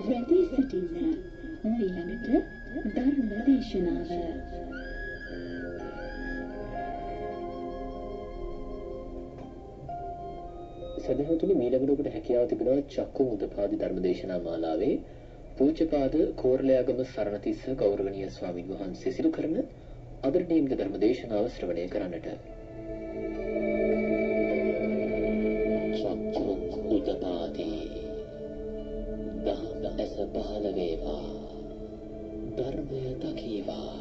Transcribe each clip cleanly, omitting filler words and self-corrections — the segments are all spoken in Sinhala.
රැඳී සිටින්න. ඊළඟට ධර්ම දේශනාව. සදහතුනි මීළඟට ඔබට හැකියාව තිබෙනවා චක්කු මුදපාදි ධර්මදේශනා මාලාවේ පූජ්‍යපාද කෝරළයාගම සරණතිස්ස ගෞරවනීය ස්වාමින් වහන්සේ සිදු කරන අදර්ණීය ධර්මදේශනාව ශ්‍රවණය කරන්නට. චක්කු මුදපාදි දහම ඇස පහළ වේවා ධර්මය දකීවා.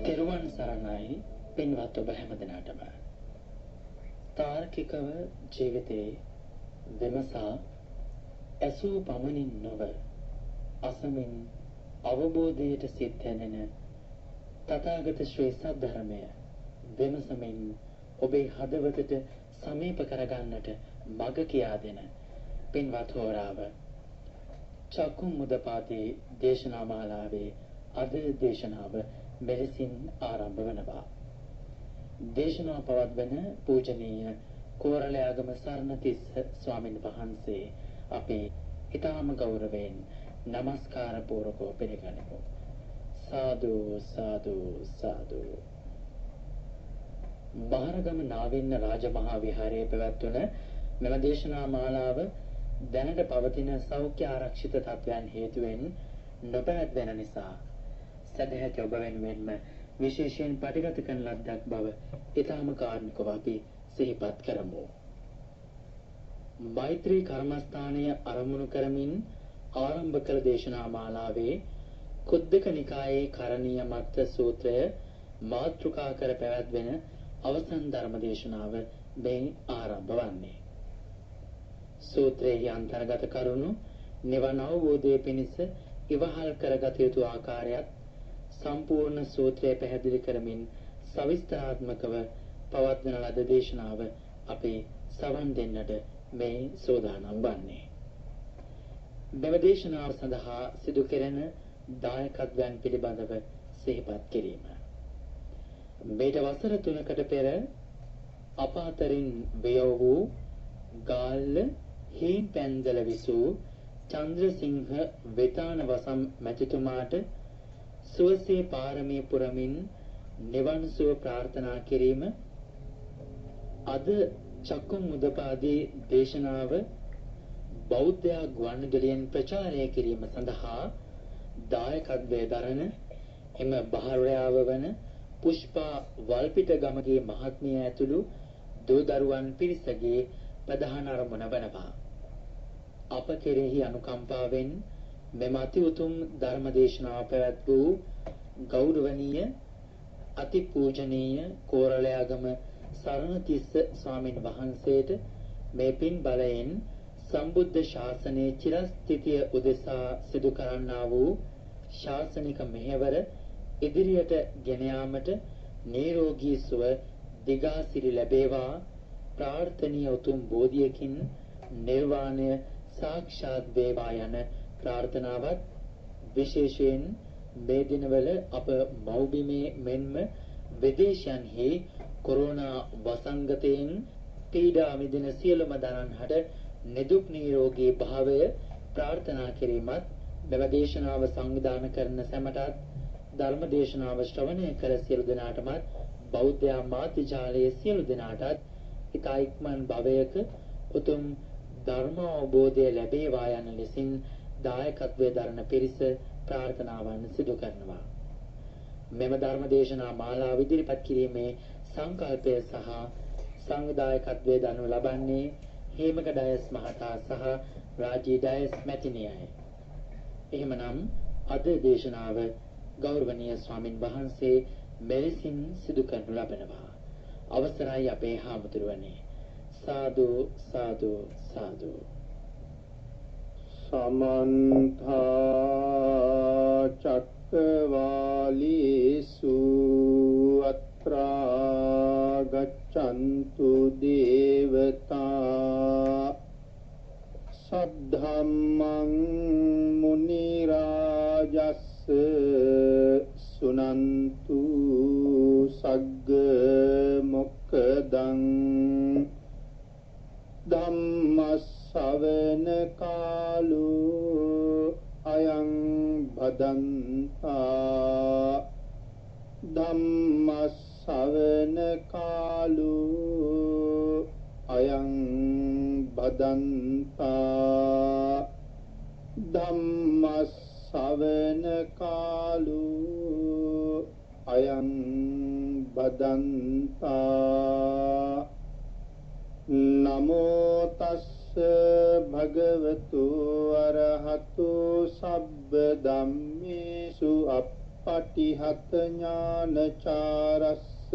තෙරුවන් සරණයි පින්වත් ඔබ හැමදෙනාටම. තාර්කිකව ජීවිතේ විමසා ඇසූ පමණින් නොව අසමින් අවබෝධයට සිත්හැනෙන තථාගත ශ්‍රී සද්ධර්මය විමසමින් ඔබේ හදවතට සමීප කරගන්නට මඟ කියා දෙන පින්වත් හෝරාව චක්කු මුදපාදී දේශනා මාලාවේ අද දේශනාව මෙලෙසින් ආරම්භ වෙනවා. දේශනාව පවත්වන පූජනීය කෝරළයාගම සරණතිස්ස ස්වාමින් වහන්සේ අපේ ඊටාම ගෞරවයෙන් নমස්කාර පූර්වකව පිළිගනිමු. සාදු සාදු සාදු. බාරගම නාවින්න රාජමහා විහාරයේ පැවැත්වුණ මෙම දේශනා මාලාව දැනට පවතින සෞඛ්‍ය ආරක්ෂිත තත්ත්වයන් හේතුවෙන් නොපැවැත්වෙන නිසා සදහැති ඔබ වෙනුවෙන්ම විශේෂයෙන් පටිගත කරන ලද්දක් බව ඊටාම කාරුණිකව අපි සිහිපත් කරමු. මෛත්‍රී කර්මස්ථානය ආරම්භ කරමින් ආරම්භ කළ දේශනා මාලාවේ කුද්දක නිකායේ කරණීය මත්ත සූත්‍රය මාතෘකා කර පැවැත්වෙන අවසන් ධර්ම දේශනාව මේ ආරම්භ වන්නේ. සූත්‍රයේ අන්තර්ගත කරුණු නිවන අවබෝධයේ පිණිස ඉවහල් කරගත යුතු ආකාරයත් සම්පූර්ණ සූත්‍රය පැහැදිලි කරමින් සවිස්තරාත්මකව පවත්වන ලද දේශනාව අපේ සවන් දෙන්නට මේ සෝදානම් වන්නේ. මෙම දේශනාව සඳහා සිදු කෙරෙන දායකත්වයන් පිළිබඳව සිහිපත් කිරීම. මේට වසර 3කට පෙර අප අතරින් වියව වූ ගාල්ල හේන් පැන්දල විසූ චන්ද්‍රසිංහ වෙතාන වසම් මැතිතුමාට සුවසේ පාරමී පුරමින් නිවන් සුව ප්‍රාර්ථනා කිරීම අද චක්කු මුදපාදී දේශනාව බෞද්ධ ගුවන්විදුලියෙන් ප්‍රචාරය කිරීම සඳහා දායකත්වයේ දරන එම බහරයාව වන පුෂ්පා වල්පිටගමගේ මහත්මිය ඇතුළු දූ දරුවන් පිරිසගේ ප්‍රධාන අරමුණ වනවා. අප කෙරෙහි අනුකම්පාවෙන් මෙම අති උතුම් ධර්ම දේශනාව පැවැත් වූ ගෞරවනීය අතිපූජනීය කෝරළයාගම සරණතිස්ස ස්වාමින් වහන්සේට මේ පින් බලයෙන් සම්බුද්ධ ශාසනයේ චිරස්ථිතිය උදෙසා සිදු කරන්නා වූ ශාසනික මෙහෙවර ඉදිරියට ගෙන යාමට නිරෝගී සුව දිගාසිරි ලැබේවා ප්‍රාර්ථනීය උතුම් බෝධියකින් නිර්වාණය සාක්ෂාත් වේවා යන ප්‍රාර්ථනාවත් විශේෂයෙන් මේ දිනවල අප මෞබිමේ මෙන්ම විදේශයන්හි කොරෝනා වසංගතයෙන් පීඩා විඳින සියලුම දරන්හට නිදුක් නිරෝගී භාවය ප්‍රාර්ථනා කිරීමත් මෙම දේශනාව සංවිධානය කරන සැමටත් ධර්ම දේශනාව ශ්‍රවණය කර සියලු දෙනාටමත් බෞද්ධ මාධ්‍ය ජාලයේ සියලු දෙනාටත් ඉතා ඉක්මන් භවයක උතුම් ධර්ම අවබෝධය ලැබේවා යන ලෙසින් දායකත්වයේ දරන පිරිස ප්‍රාර්ථනාවන් සිදු කරනවා. මෙම ධර්ම දේශනා මාලාව ඉදිරිපත් කිරීමේ සංකල්පය සහ සංවිධායකත්වයේ දරනු ලබන්නේ හේමක ඩයස් මහතා සහ රාජී ඩයස් මැතිණියයි. එහෙමනම් අද දේශනාව ගෞරවනීය ස්වාමින් වහන්සේ මෙලෙසින් සිදු කරනු ලබනවා. අවසරයි අපේ හාමුදුරුවනේ. සාදු සාදු සාදු. සමන්ත චක්කවාලීසු අත්‍රා ගච්ඡන්තු දේවතා සද්ධම්මං මුනි රාජස්ස සුනන්තු සග්ග මොක්ඛ මොක්කදං ධම්මස්සවන කාලෝ අයං භදන්තා ධම්මස්සවන කාලෝ අයං භදන්තා ධම්මස්සවන කාලෝ අයං භදන්තා නමෝ තස්ස භගවතු අරහතු සබ්බ ධම්මේසු අප්පටිහත ඥානචාරස්ස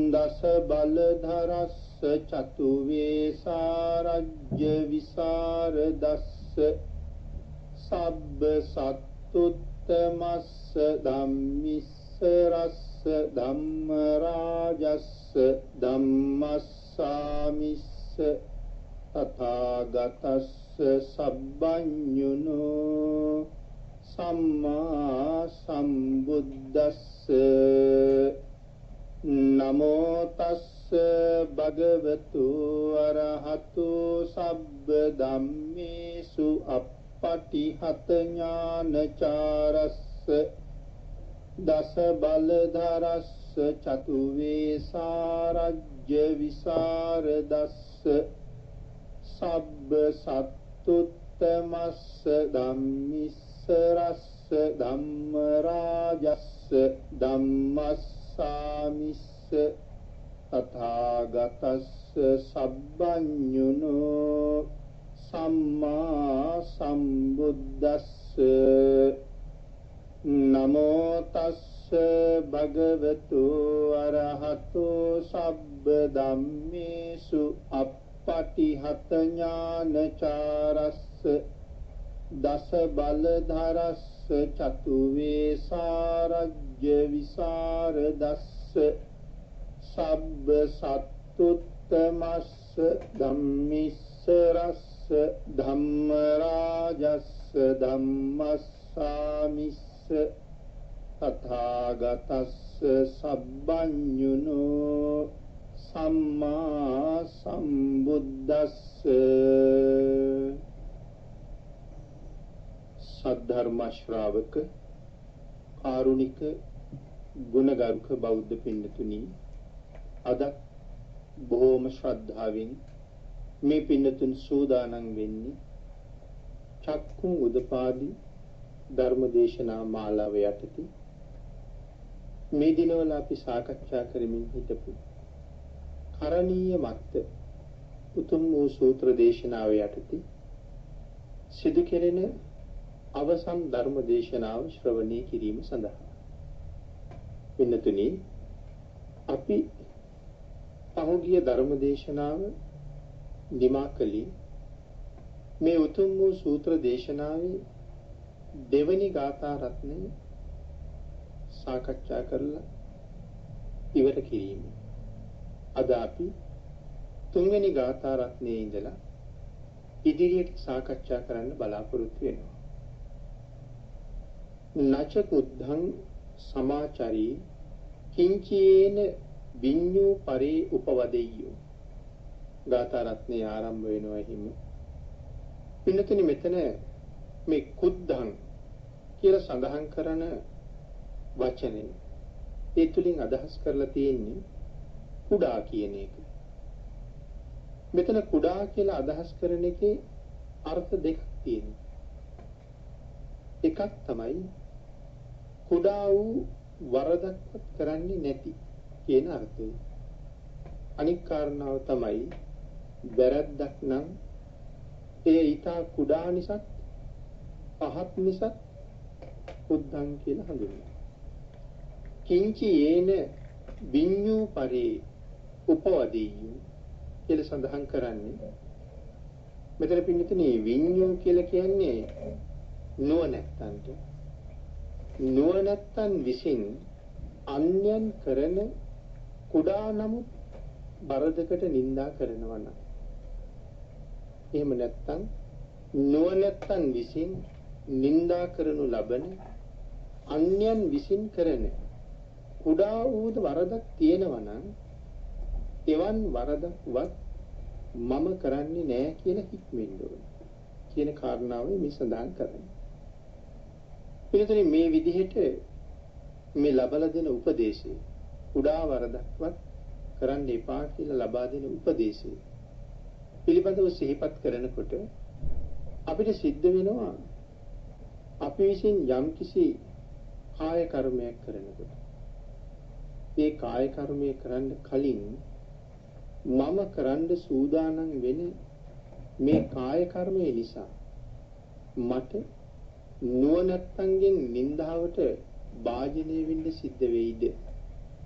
දස බලධරස්ස චතු වේසාරජ්‍ය විසරදස්ස සබ්බ සත්තුත්තමස්ස ධම්මිස්ස රස්ස ධම්ම රාජස්ස ධම්මස්සාමිස්ස තථාගතස්ස සබ්බඤුනෝ සම්මා සම්බුද්දස්ස නමෝ තස්ස භගවතු අරහතු සබ්බ ධම්මේසු අප්පටිහත ඥානචාරස්ස දස බලධරස්ස චතු වේසාරජ්‍ය විසරදස්ස සබ්බ සත්තුත්තමස්ස ධම්මිස්ස රස්ස ධම්ම රාජස්ස ධම්මස්සාමිස්ස තථාගතස්ස සබ්බඤුනෝ සම්මා සම්බුද්දස්ස නමෝ තස්ස භගවතු අරහතු සබ්බ ධම්මේසු අප්පටිහත ඥානචාරස්ස දස බලධරස්ස චතු වේසාරජ්‍ය විසරදස්ස සබ්බ සත්තුත්තමස්ස ධම්මිස්ස රස්ස ධම්ම රාජස්ස ධම්මස්සාමිස්ස තථාගතස්ස සබ්බඤුනෝ සම්මා සම්බුද්දස්ස සද්ධර්ම ශ්‍රාවක කාරුණික ගුණගරුක බෞද්ධ පින්නතුනි අද බොහෝම ශ්‍රද්ධාවෙන් මේ පින්නතුන් සූදානම් වෙන්නේ චක්කුම් උදපාදී ධර්මදේශනා මාලාව යටතේ මේ දිනවල අපි සාකච්ඡා කරමින් හිටපු කරණීය මත්ත උතුම් වූ සූත්‍ර දේශනාව යටතේ සිදු කෙරෙන අවසන් ධර්ම දේශනාව ශ්‍රවණය කිරීම සඳහා පින්නතුනි අපි පහුගිය ධර්ම දේශනාව නිමා කළේ මේ උතුම් වූ සූත්‍ර දේශනාවේ දෙවනි ගාථා රත්නය සාකච්ඡා කරලා ඉවර කිරීම. අද අපි තුන්වෙනි ගාථා රත්නයේ ඉඳලා ඉදිරියට සාකච්ඡා කරන්න බලාපොරොත්තු වෙනවා. නච කුද්ධං සමාචරී කිංචේන විඤ්ඤෝ පරේ උපවදෙය්‍යෝ. ගාථා රත්නයේ ආරම්භ වෙනවා එහෙම. පින්නතුනි මෙතන මේ කුද්ධං කියලා සඳහන් කරන වචනේ ඒ තුලින් අදහස් කරලා තියෙන්නේ කුඩා කියන එක. මෙතන කුඩා කියලා අදහස් කරන එකේ අර්ථ දෙකක් තියෙනවා. එකක් තමයි කුඩා වූ වරදක්වත් කරන්නේ නැති කියන අර්ථය. අනික් කාරණාව තමයි වැරද්දක් නම් ඒ ඊටා කුඩා නිසා පහත් නිසා කුද්ධං කියලා හඳුන්වනවා. කිංචි යේන විඤ්ඤෝ පරේ උපවදෙය්‍යෝ කියලා සඳහන් කරන්නේ මෙතන පින්නතුනේ විඤ්ඤෝ කියලා කියන්නේ නුවණැත්තන්ට නුවණැත්තන් විසින් අන්‍යයන් කරන කුඩා නමුත් බරදකට නිඳා කරනවා නම් එහෙම නැත්නම් නුවණැත්තන් විසින් නිඳා කරනු ලබන අන්‍යයන් විසින් කරන කුඩා වූ වරදක් තියෙනවා නම් එවන් වරදක්වත් මම කරන්නේ නැහැ කියලා හික්මෙන්න ඕන කියන කාරණාව මේ සඳහන් කරන්නේ. පිළිතුරේ මේ විදිහට මේ ලබලා දෙන උපදේශය කුඩා වරදක්වත් කරන්න එපා කියලා ලබා දෙන උපදේශය පිළිබඳව සිහිපත් කරනකොට අපිට සිද්ධ වෙනවා අපි විසින් යම්කිසි කාය කර්මයක් කරනකොට ඒ කාය කර්මය කරන්න කලින් මම කරන්න සූදානම් වෙන මේ කාය කර්මය නිසා මට නුවණැත්තන්ගෙන් නින්දාවට භාජනය වෙන්න සිද්ධ වෙයිද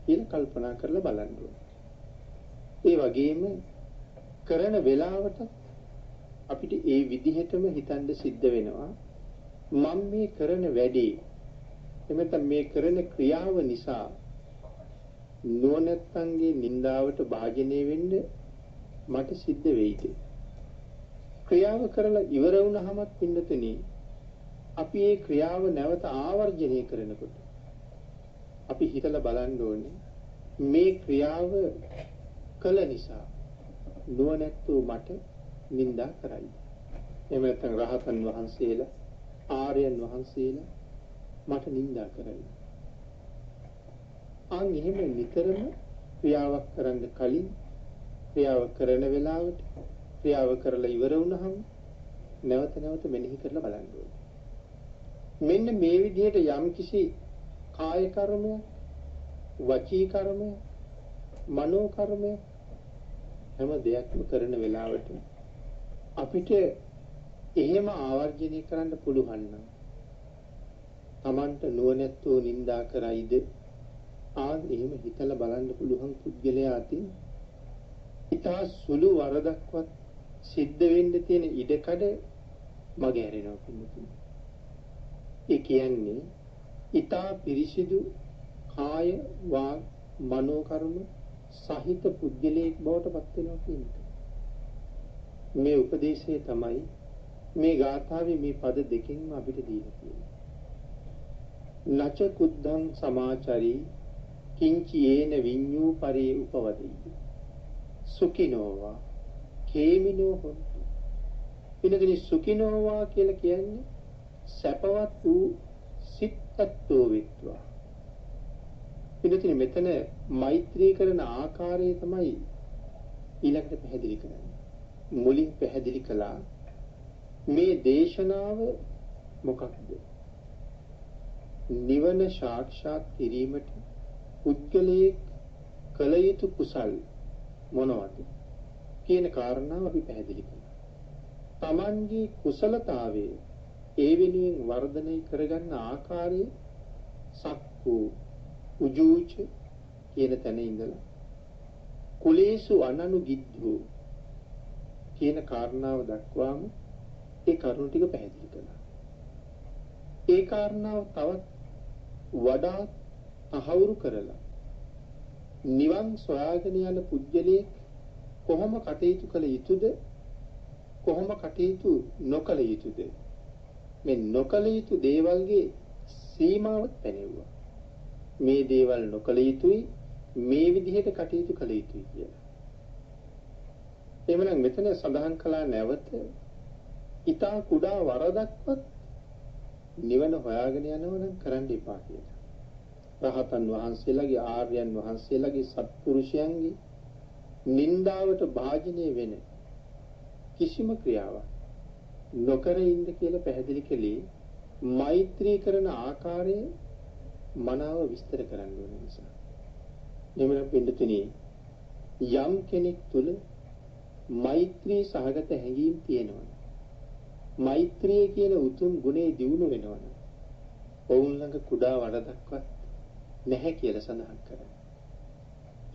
කියලා කල්පනා කරලා බලන්න ඕනේ. ඒ වගේම කරන වෙලාවට අපිට ඒ විදිහටම හිතන්න සිද්ධ වෙනවා මම මේ කරන වැඩේ එමෙතන මේ කරන ක්‍රියාව නිසා නුවණැත්තන්ගේ නින්දාවට භාජනය වෙන්න මට සිද්ධ වෙයිද? ක්‍රියාව කරලා ඉවර වුණාමත් පින්නතුනි අපි මේ ක්‍රියාව නැවත ආවර්ජනය කරනකොට අපි හිතලා බලන්න ඕනේ මේ ක්‍රියාව කළ නිසා නුවණැත්තෝ මට නින්දා කරයි. එහෙම නැත්නම් රහතන් වහන්සේලා ආර්යයන් වහන්සේලා මට නින්දා කරයි. අන් එහෙම නිතරම ක්‍රියාවක් කරන්න කලින් ක්‍රියාව කරන වෙලාවට ක්‍රියාව කරලා ඉවර වුණාම නැවත නැවත මෙනෙහි කරලා බලන්න ඕනේ. මෙන්න මේ විදිහට යම්කිසි කාය කර්මය, වචී කර්මය, මනෝ කර්මය හැම දෙයක්ම කරන වෙලාවට අපිට එහෙම ආවර්ජනය කරන්න පුළුවන් නම් Tamanට නුවණැත්තෝ නින්දා කරයිද? එහෙම හිතලා බලන්න පුළුවන් පුද්ගලයා අතින් ඉතා සුළු වරදක්වත් සිද්ධ වෙන්න තියෙන ඉඩකඩ මගේ හැරෙනවා පිළිතුරු. ඒ කියන්නේ ඉතා පිරිසිදු කාය වාග් මනෝ කර්ම සහිත පුද්ගලයෙක් බවට පත් වෙනවා කියන එක. මේ උපදේශය තමයි මේ ගාථාවේ මේ පද දෙකෙන්ම අපිට දීලා තියෙන්නේ. නච කුද්ධං සමාචරී කිංචි ඒන විඤ්ඤූ පරේ උපවදී සුඛිනෝවා කේමිනෝ හොන්තු. ඉනදෙනි සුඛිනෝවා කියලා කියන්නේ සැපවත් වූ සිත්ත්වෝ විත්වා. ඉනදෙනි මෙතන මෛත්‍රී කරන ආකාරය තමයි ඊළඟට පැහැදිලි කරන්නේ. මුලින් පැහැදිලි කළා මේ දේශනාව මොකක්ද? නිවන සාක්ෂාත් කිරීමට පුද්ගලයේ කල යුතු කුසල් මොනවද කියන කාරණාව අපි පැහැදිලි කළා. Tamanගේ කුසලතාවයේ ඒ වෙනුවෙන් වර්ධනය කරගන්න ආකාරය සක්කු උජූච කියන තැන ඉඳලා කුලේසු අනනුගිද්ධු කියන කාරණාව දක්වාම ඒ කරුණු ටික පැහැදිලි කළා. ඒ කාරණාව තවත් වඩා අහවුරු කරලා නිවන් සොයාගෙන යන පුජ්‍යලේ කොහොම කටයුතු කළ යුතුද කොහොම කටයුතු නොකළ යුතුද මේ නොකළ යුතු දේවල්ගේ සීමාවත් පැනෙවුවා. මේ දේවල් නොකළ යුතුයි මේ විදිහට කටයුතු කළ යුතුයි කියලා. එhmenan මෙතන සඳහන් කළා නැවත ඊටා කුඩා වරදක්වත් නිවන හොයාගෙන යනවා නම් කරන්න එපා කියලා. රහතන් වහන්සේලාගේ ආර්යයන් වහන්සේලාගේ සත්පුරුෂයන්ගේ නින්දාවට භාජනය වෙන කිසිම ක්‍රියාවක් නොකර ඉන්න කියලා පැහැදිලි කළේ මෛත්‍රී කරන ආකාරය මනාව විස්තර කරන්න ඕන නිසා. එමෙන්න පිළිතුරේ යම් කෙනෙක් තුල මෛත්‍රී සහගත හැඟීම් තියෙනවා. මෛත්‍රිය කියන උතුම් ගුණේ දියුණු වෙනවා. ඔවුන් ළඟ කුඩා වරදක්වත් නැහැ කියලා සඳහන් කරනවා.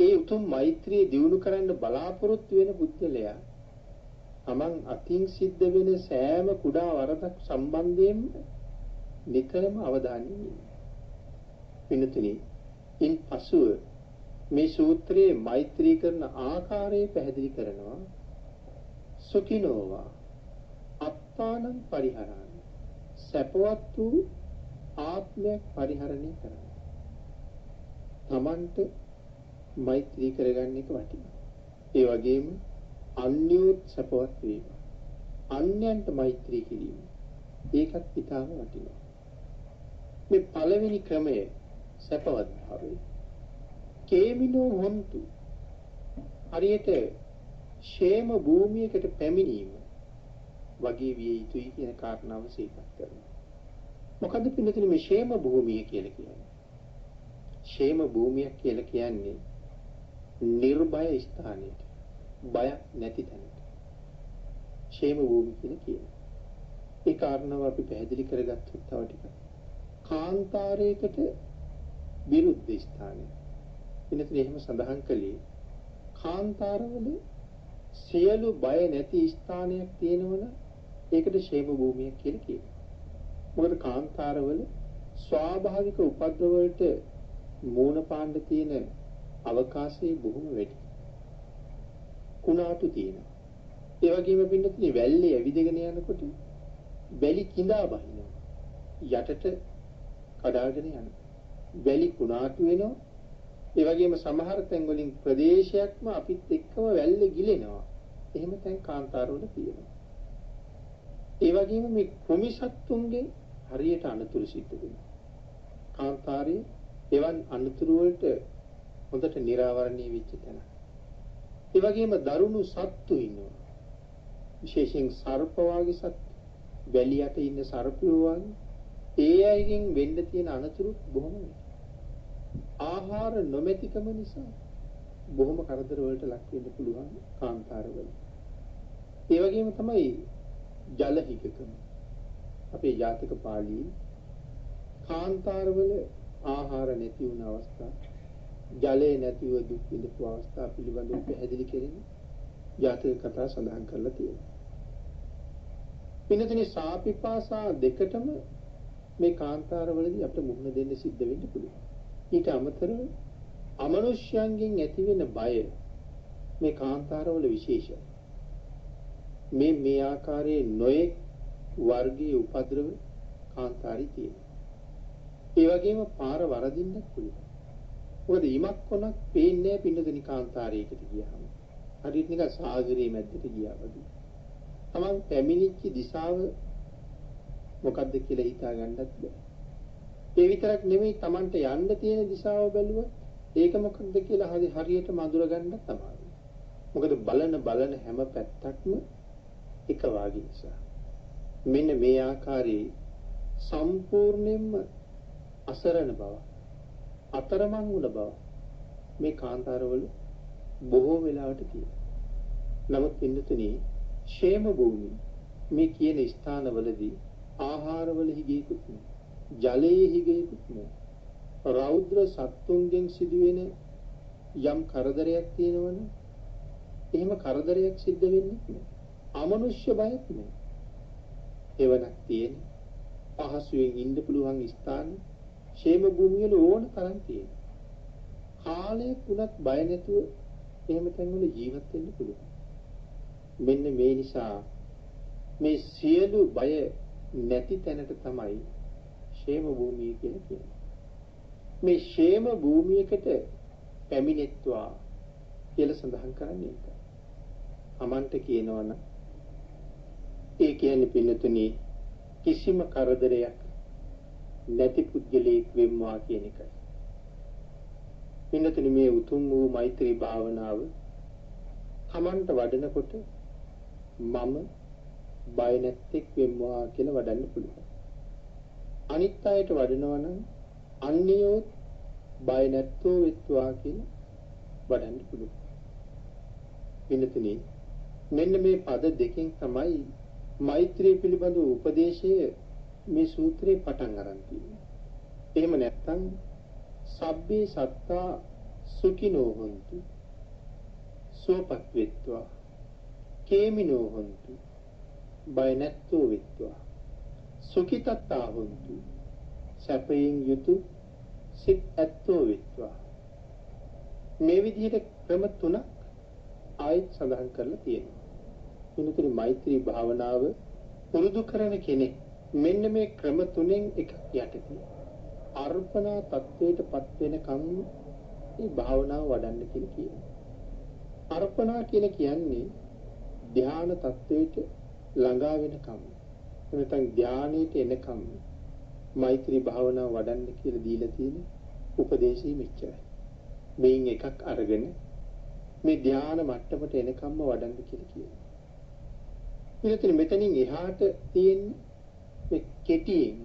ඒ උතුම් මෛත්‍රිය දියුණු කරන්න බලාපොරොත්තු වෙන පුද්ගලයා තමන් අතින් සිද්ධ වෙන සෑම කුඩා වරදක් සම්බන්ධයෙන් නිතරම අවධානය යොමු. පින්තුනි, ඉන් පසුව මේ සූත්‍රයේ මෛත්‍රී කරන ආකාරය පැහැදිලි කරනවා. සුඛිනෝවා අත්තානං පරිහරණය. සැපවත් වූ ආත්මයක් පරිහරණය කරනවා. තමන්ට මෛත්‍රී කරගන්න එක වටිනවා. ඒ වගේම අන්‍යෝත් සපවත් වීම. අන්‍යයන්ට මෛත්‍රී කිරීම. ඒකත් ඊටම වටිනවා. මේ පළවෙනි ක්‍රමය සපවත් භාවය. කේමිනෝ හොන්තු. හරියට ക്ഷേම භූමියකට පැමිණීම වගේ විය යුතුයි කියන කාරණාව සිහිපත් කරනවා. මොකද පිළිතුරු මේ ക്ഷേම භූමිය කියලා කියන්නේ. ക്ഷേම භූමියක් කියලා කියන්නේ නිර්භය ස්ථානයට. බය නැති තැනට. ക്ഷേම භූමිය කියලා කියනවා. ඒ කාරණාව අපි පැහැදිලි කරගත්තොත් තව ටිකක්. කාන්තාරයකට විරුද්ධ ස්ථානය. පිළිතුරු එහෙම සඳහන් කළේ කාන්තාරවල සියලු බය නැති ස්ථානයක් තියෙනවනේ ඒකට ക്ഷേම භූමියක් කියලා කියනවා. මොකද කාන්තාරවල ස්වාභාවික උපද්‍රව වලට මූණ පාණ්ඩ තියෙන අවකාශය බොහොම වැඩි. කුණාටු තියෙනවා. ඒ වගේම පින්නතුනි වැල්ලේ ඇවිදගෙන යනකොට වැලි කිඳා බහිනවා. යටට කඩාගෙන යනවා. වැලි කුණාටු වෙනවා. ඒ වගේම සමහර තැන් වලින් ප්‍රදේශයක්ම අපිත් එක්කම වැල්ලේ ගිලෙනවා. එහෙම තැන් කාන්තාරවල තියෙනවා. ඒ වගේම මේ කුමිසත්තුන්ගෙන් හරියට අනතුරු සිද්ධ වෙනවා. කාන්තාරයේ එවන් අනතුරු වලට හොඳට නිරාවරණය වෙච්ච තැන. ඒ වගේම දරුණු සත්තු ඉන්නවා. විශේෂයෙන් සර්ප වාගේ සත්තු, වැලි යට ඉන්න සර්පයෝ වාගේ ඒ අයගෙන් වෙන්න තියෙන අනතුරු බොහොම වැඩි. ආහාර නොමැතිකම නිසා බොහොම කරදර වලට ලක් වෙන්න පුළුවන් කාන්තාරවල. ඒ වගේම තමයි ජල හිගකම. අපේ ජාතක පාළියේ කාන්තාරවල ආහාර නැති වුණ අවස්ථා, ජලය නැතිව දුක් විඳපු අවස්ථා පිළිබඳව පැහැදිලි කෙරෙන ජාතක කතා සඳහන් කරලා තියෙනවා. පින්නතනේ සාපිපාසා දෙකටම මේ කාන්තාරවලදී අපිට මුහුණ දෙන්න සිද්ධ වෙන්න පුළුවන්. ඊට අමතරව අමනුෂ්‍යයන්ගෙන් ඇතිවෙන බය මේ කාන්තාරවල විශේෂයි. මේ ආකාරයේ නොයෙක් වර්ගයේ උපද්‍රව කාන්තාරي තියෙනවා. ඒ වගේම පාර වරදින්නත් පුළුවන්. මොකද ඉමක් කොනක් පේන්නේ පින්නදෙනි කාන්තාරයකට ගියාම. හරියට නිකන් සාගරයේ මැද්දට ගියා වගේ. තමන් පැමිණිච්ච දිශාව මොකද්ද කියලා හිතා ගන්නත් බැහැ. ඒ විතරක් නෙමෙයි තමන්ට යන්න තියෙන දිශාව බැලුවොත් ඒක මොකක්ද කියලා හරියට මඳුර ගන්න තමයි. මොකද බලන හැම පැත්තක්ම එක වාගේ නිසා. මෙන්න මේ ආකාරයේ සම්පූර්ණයෙන්ම අසරණ බව, අතරමං වුණ බව මේ කාන්තාරවල බොහෝ වෙලාවට තියෙනවා. නමුත් පින්නතුනි ക്ഷേම භූමි මේ කියන ස්ථානවලදී ආහාරවල හිගේකුත් නෑ. ජලයේ හිගේකුත් නෑ. රෞද්‍ර සත්තුන්ගෙන් සිදුවෙන යම් කරදරයක් තියෙනවනේ එහෙම කරදරයක් සිද්ධ වෙන්නේ නෑ. අමනුෂ්‍ය බයක් නෑ. එවනක් තියෙන පහසුවෙන් ඉන්න පුළුවන් ස්ථාන ക്ഷേම භූමිය වල ඕන තරම් තියෙනවා. කාලයක් උනත් බය නැතුව එහෙම තැන්වල ජීවත් වෙන්න පුළුවන්. මෙන්න මේ නිසා මේ සියලු බය නැති තැනට තමයි ക്ഷേම භූමිය කියලා කියන්නේ. මේ ക്ഷേම භූමියකට පැමිණෙත්වා කියලා සඳහන් කරන්නේ ඒකයි. අමන්ට කියනවනම් ඒ කියන්නේ පින්නතුනි කිසිම කරදරයක් නැති පුද්ගලයෙක් වෙම්වා කියන එකයි. පින්නතුනි මේ උතුම් වූ මෛත්‍රී භාවනාව තමන්ට වඩනකොට මම බය නැත්තේක් වෙම්වා කියලා වඩන්න පුළුවන්. අනිත් අයට වඩනවා නම් අන්‍යෝ බය නැත්තෝ වෙත්වා කියලා වඩන්න පුළුවන්. පින්නතුනි මෙන්න මේ පද දෙකෙන් තමයි මෛත්‍රී පිළිබඳ උපදේශය මේ සූත්‍රේ පටන් ගන්න තියෙන්නේ. එහෙම නැත්නම් සබ්බේ සත්තා සුඛිනෝ හොන්තු සෝපත් වෙත්වා කේමිනෝ හොන්තු බය නැත්තෝ වෙත්වා සුඛිතත්තා හොන්තු සැපයෙන් යුතු සිත් ඇත්තෝ වෙත්වා. මේ විදිහට ක්‍රම තුනක් ආයත් සඳහන් කරලා තියෙනවා. වෙනතුනි මෛත්‍රී භාවනාව පුරුදු කරන කෙනෙක් මෙන්න මේ ක්‍රම තුනෙන් එකක් යටතේ අර්පණා තත්වයටපත් වෙනකම් මේ භාවනාව වඩන්න කියලා කියනවා. අර්පණා කියලා කියන්නේ ධ්‍යාන තත්වයට ළඟා වෙනකම් නැත්නම් ධ්‍යානයට එනකම් මෛත්‍රී භාවනාව වඩන්න කියලා දීලා තියෙන උපදේශي මෙච්චරයි. මේන් එකක් අරගෙන මේ ධ්‍යාන මට්ටමට එනකම්ම වඩන්න කියලා කියනවා. ඊළඟට මෙතනින් එහාට තියෙන මේ කෙටියෙන්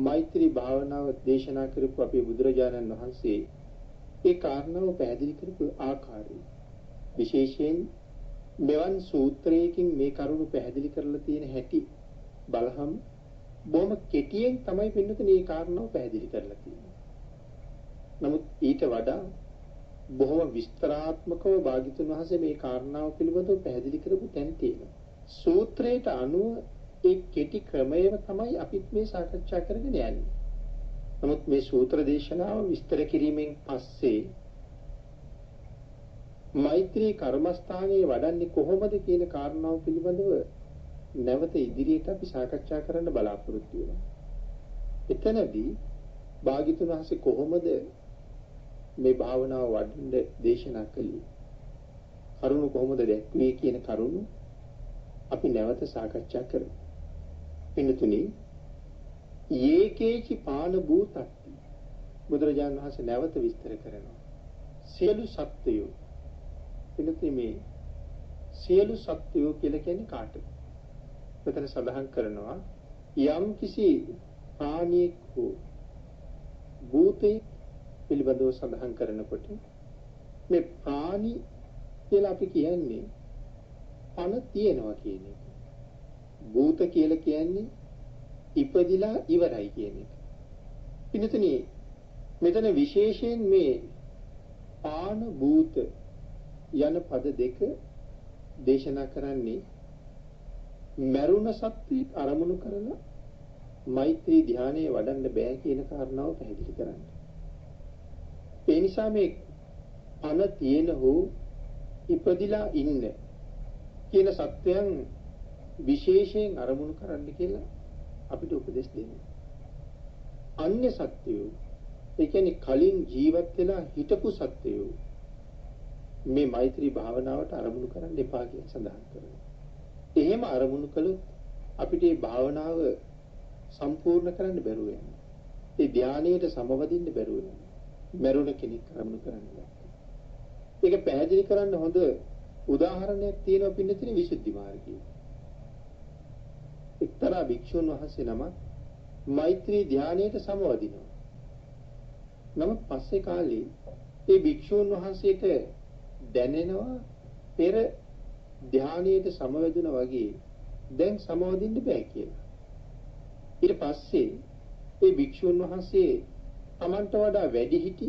මෛත්‍රී භාවනාව දේශනා කරපු අපේ බුදුරජාණන් වහන්සේ ඒ කාරණාව පැහැදිලි කරපු ආකාරය විශේෂයෙන් මෙවන් සූත්‍රයකින් මේ කරුණු පැහැදිලි කරලා තියෙන හැටි බලහම බොහොම කෙටියෙන් තමයි පින්නතුනේ මේ කාරණාව පැහැදිලි කරලා තියෙන්නේ. නමුත් ඊට වඩා බොහොම විස්තරාත්මකව භාග්‍යතුන් වහන්සේ මේ කාරණාව පිළිබඳව පැහැදිලි කරපු තැන් තියෙනවා. සූත්‍රයට අනුව ඒ කෙටි ක්‍රමයම තමයි අපිත් මේ සාකච්ඡා කරගෙන යන්නේ. නමුත් මේ සූත්‍ර දේශනාව විස්තර කිරීමෙන් පස්සේ මෛත්‍රී කර්මස්ථානයේ වඩන්නේ කොහොමද කියන කාරණාව පිළිබඳව නැවත ඉදිරියට අපි සාකච්ඡා කරන්න බලාපොරොත්තු වෙනවා. එතනදී භාග්‍යතුන් වහන්සේ කොහොමද මේ භාවනාව වඩන්න දේශනා කළේ? කරුණු කොහොමද දැක්වේ කියන කරුණු අපි නැවත සාකච්ඡා කරමු. පින්තුනි, යේකේචි පාන භූතත්ති බුදුරජාණන් වහන්සේ නැවත විස්තර කරනවා. සියලු සත්වයෝ පින්තුනි, මේ සියලු සත්වයෝ කියලා කියන්නේ කාටද? මෙතන සඳහන් කරනවා යම් කිසි ප්‍රාණියෙක් හෝ භූතේ පිළිබඳව සඳහන් කරනකොට මේ ප්‍රාණි කියලා අපි කියන්නේ පණ තියනවා කියන එක. භූත කියලා කියන්නේ ඉපදිලා ඉවරයි කියන එක. පින්තුනි, මෙතන විශේෂයෙන් මේ පාන භූත යන පද දෙක දේශනා කරන්නේ මරුණ සත්‍යයක් අරමුණු කරලා මෛත්‍රී ධානයේ වඩන්න බෑ කියන කාරණාව පැහැදිලි කරන්න. ඒ නිසා මේ පණ තියෙන හෝ ඉපදිලා ඉන්න කියන සත්‍යයන් විශේෂයෙන් අරමුණු කරන්න කියලා අපිට උපදෙස් දෙනවා. අන්‍ය සත්‍යෝ, ඒ කියන්නේ කලින් ජීවත් වෙලා හිටපු සත්‍යෝ මේ මෛත්‍රී භාවනාවට අරමුණු කරන්න එපා කියලා සඳහන් කරනවා. එහෙම අරමුණු කළොත් අපිට මේ භාවනාව සම්පූර්ණ කරන්න බැරුව යනවා. ඒ ධානයේට සමවදින්න බැරුව යනවා. මරුණ කෙනෙක් අරමුණු කරන්න බැහැ. ඒක පැහැදිලි කරන්න හොඳ උදාහරණයක් තියෙනවා පින්නතිනේ විසුද්ධි මාර්ගයේ. එක්තරා භික්ෂුන් වහන්සේ නමක් මෛත්‍රී ධානයේට සමවදිනවා. නමුත් පස්සේ කාලේ ඒ භික්ෂුන් වහන්සේට දැනෙනවා පෙර ධානයේට සමවැදුණා වගේ දැන් සමවදින්න බෑ කියලා. ඊට පස්සේ ඒ භික්ෂුන් වහන්සේ තමන්ට වඩා වැඩි හිටි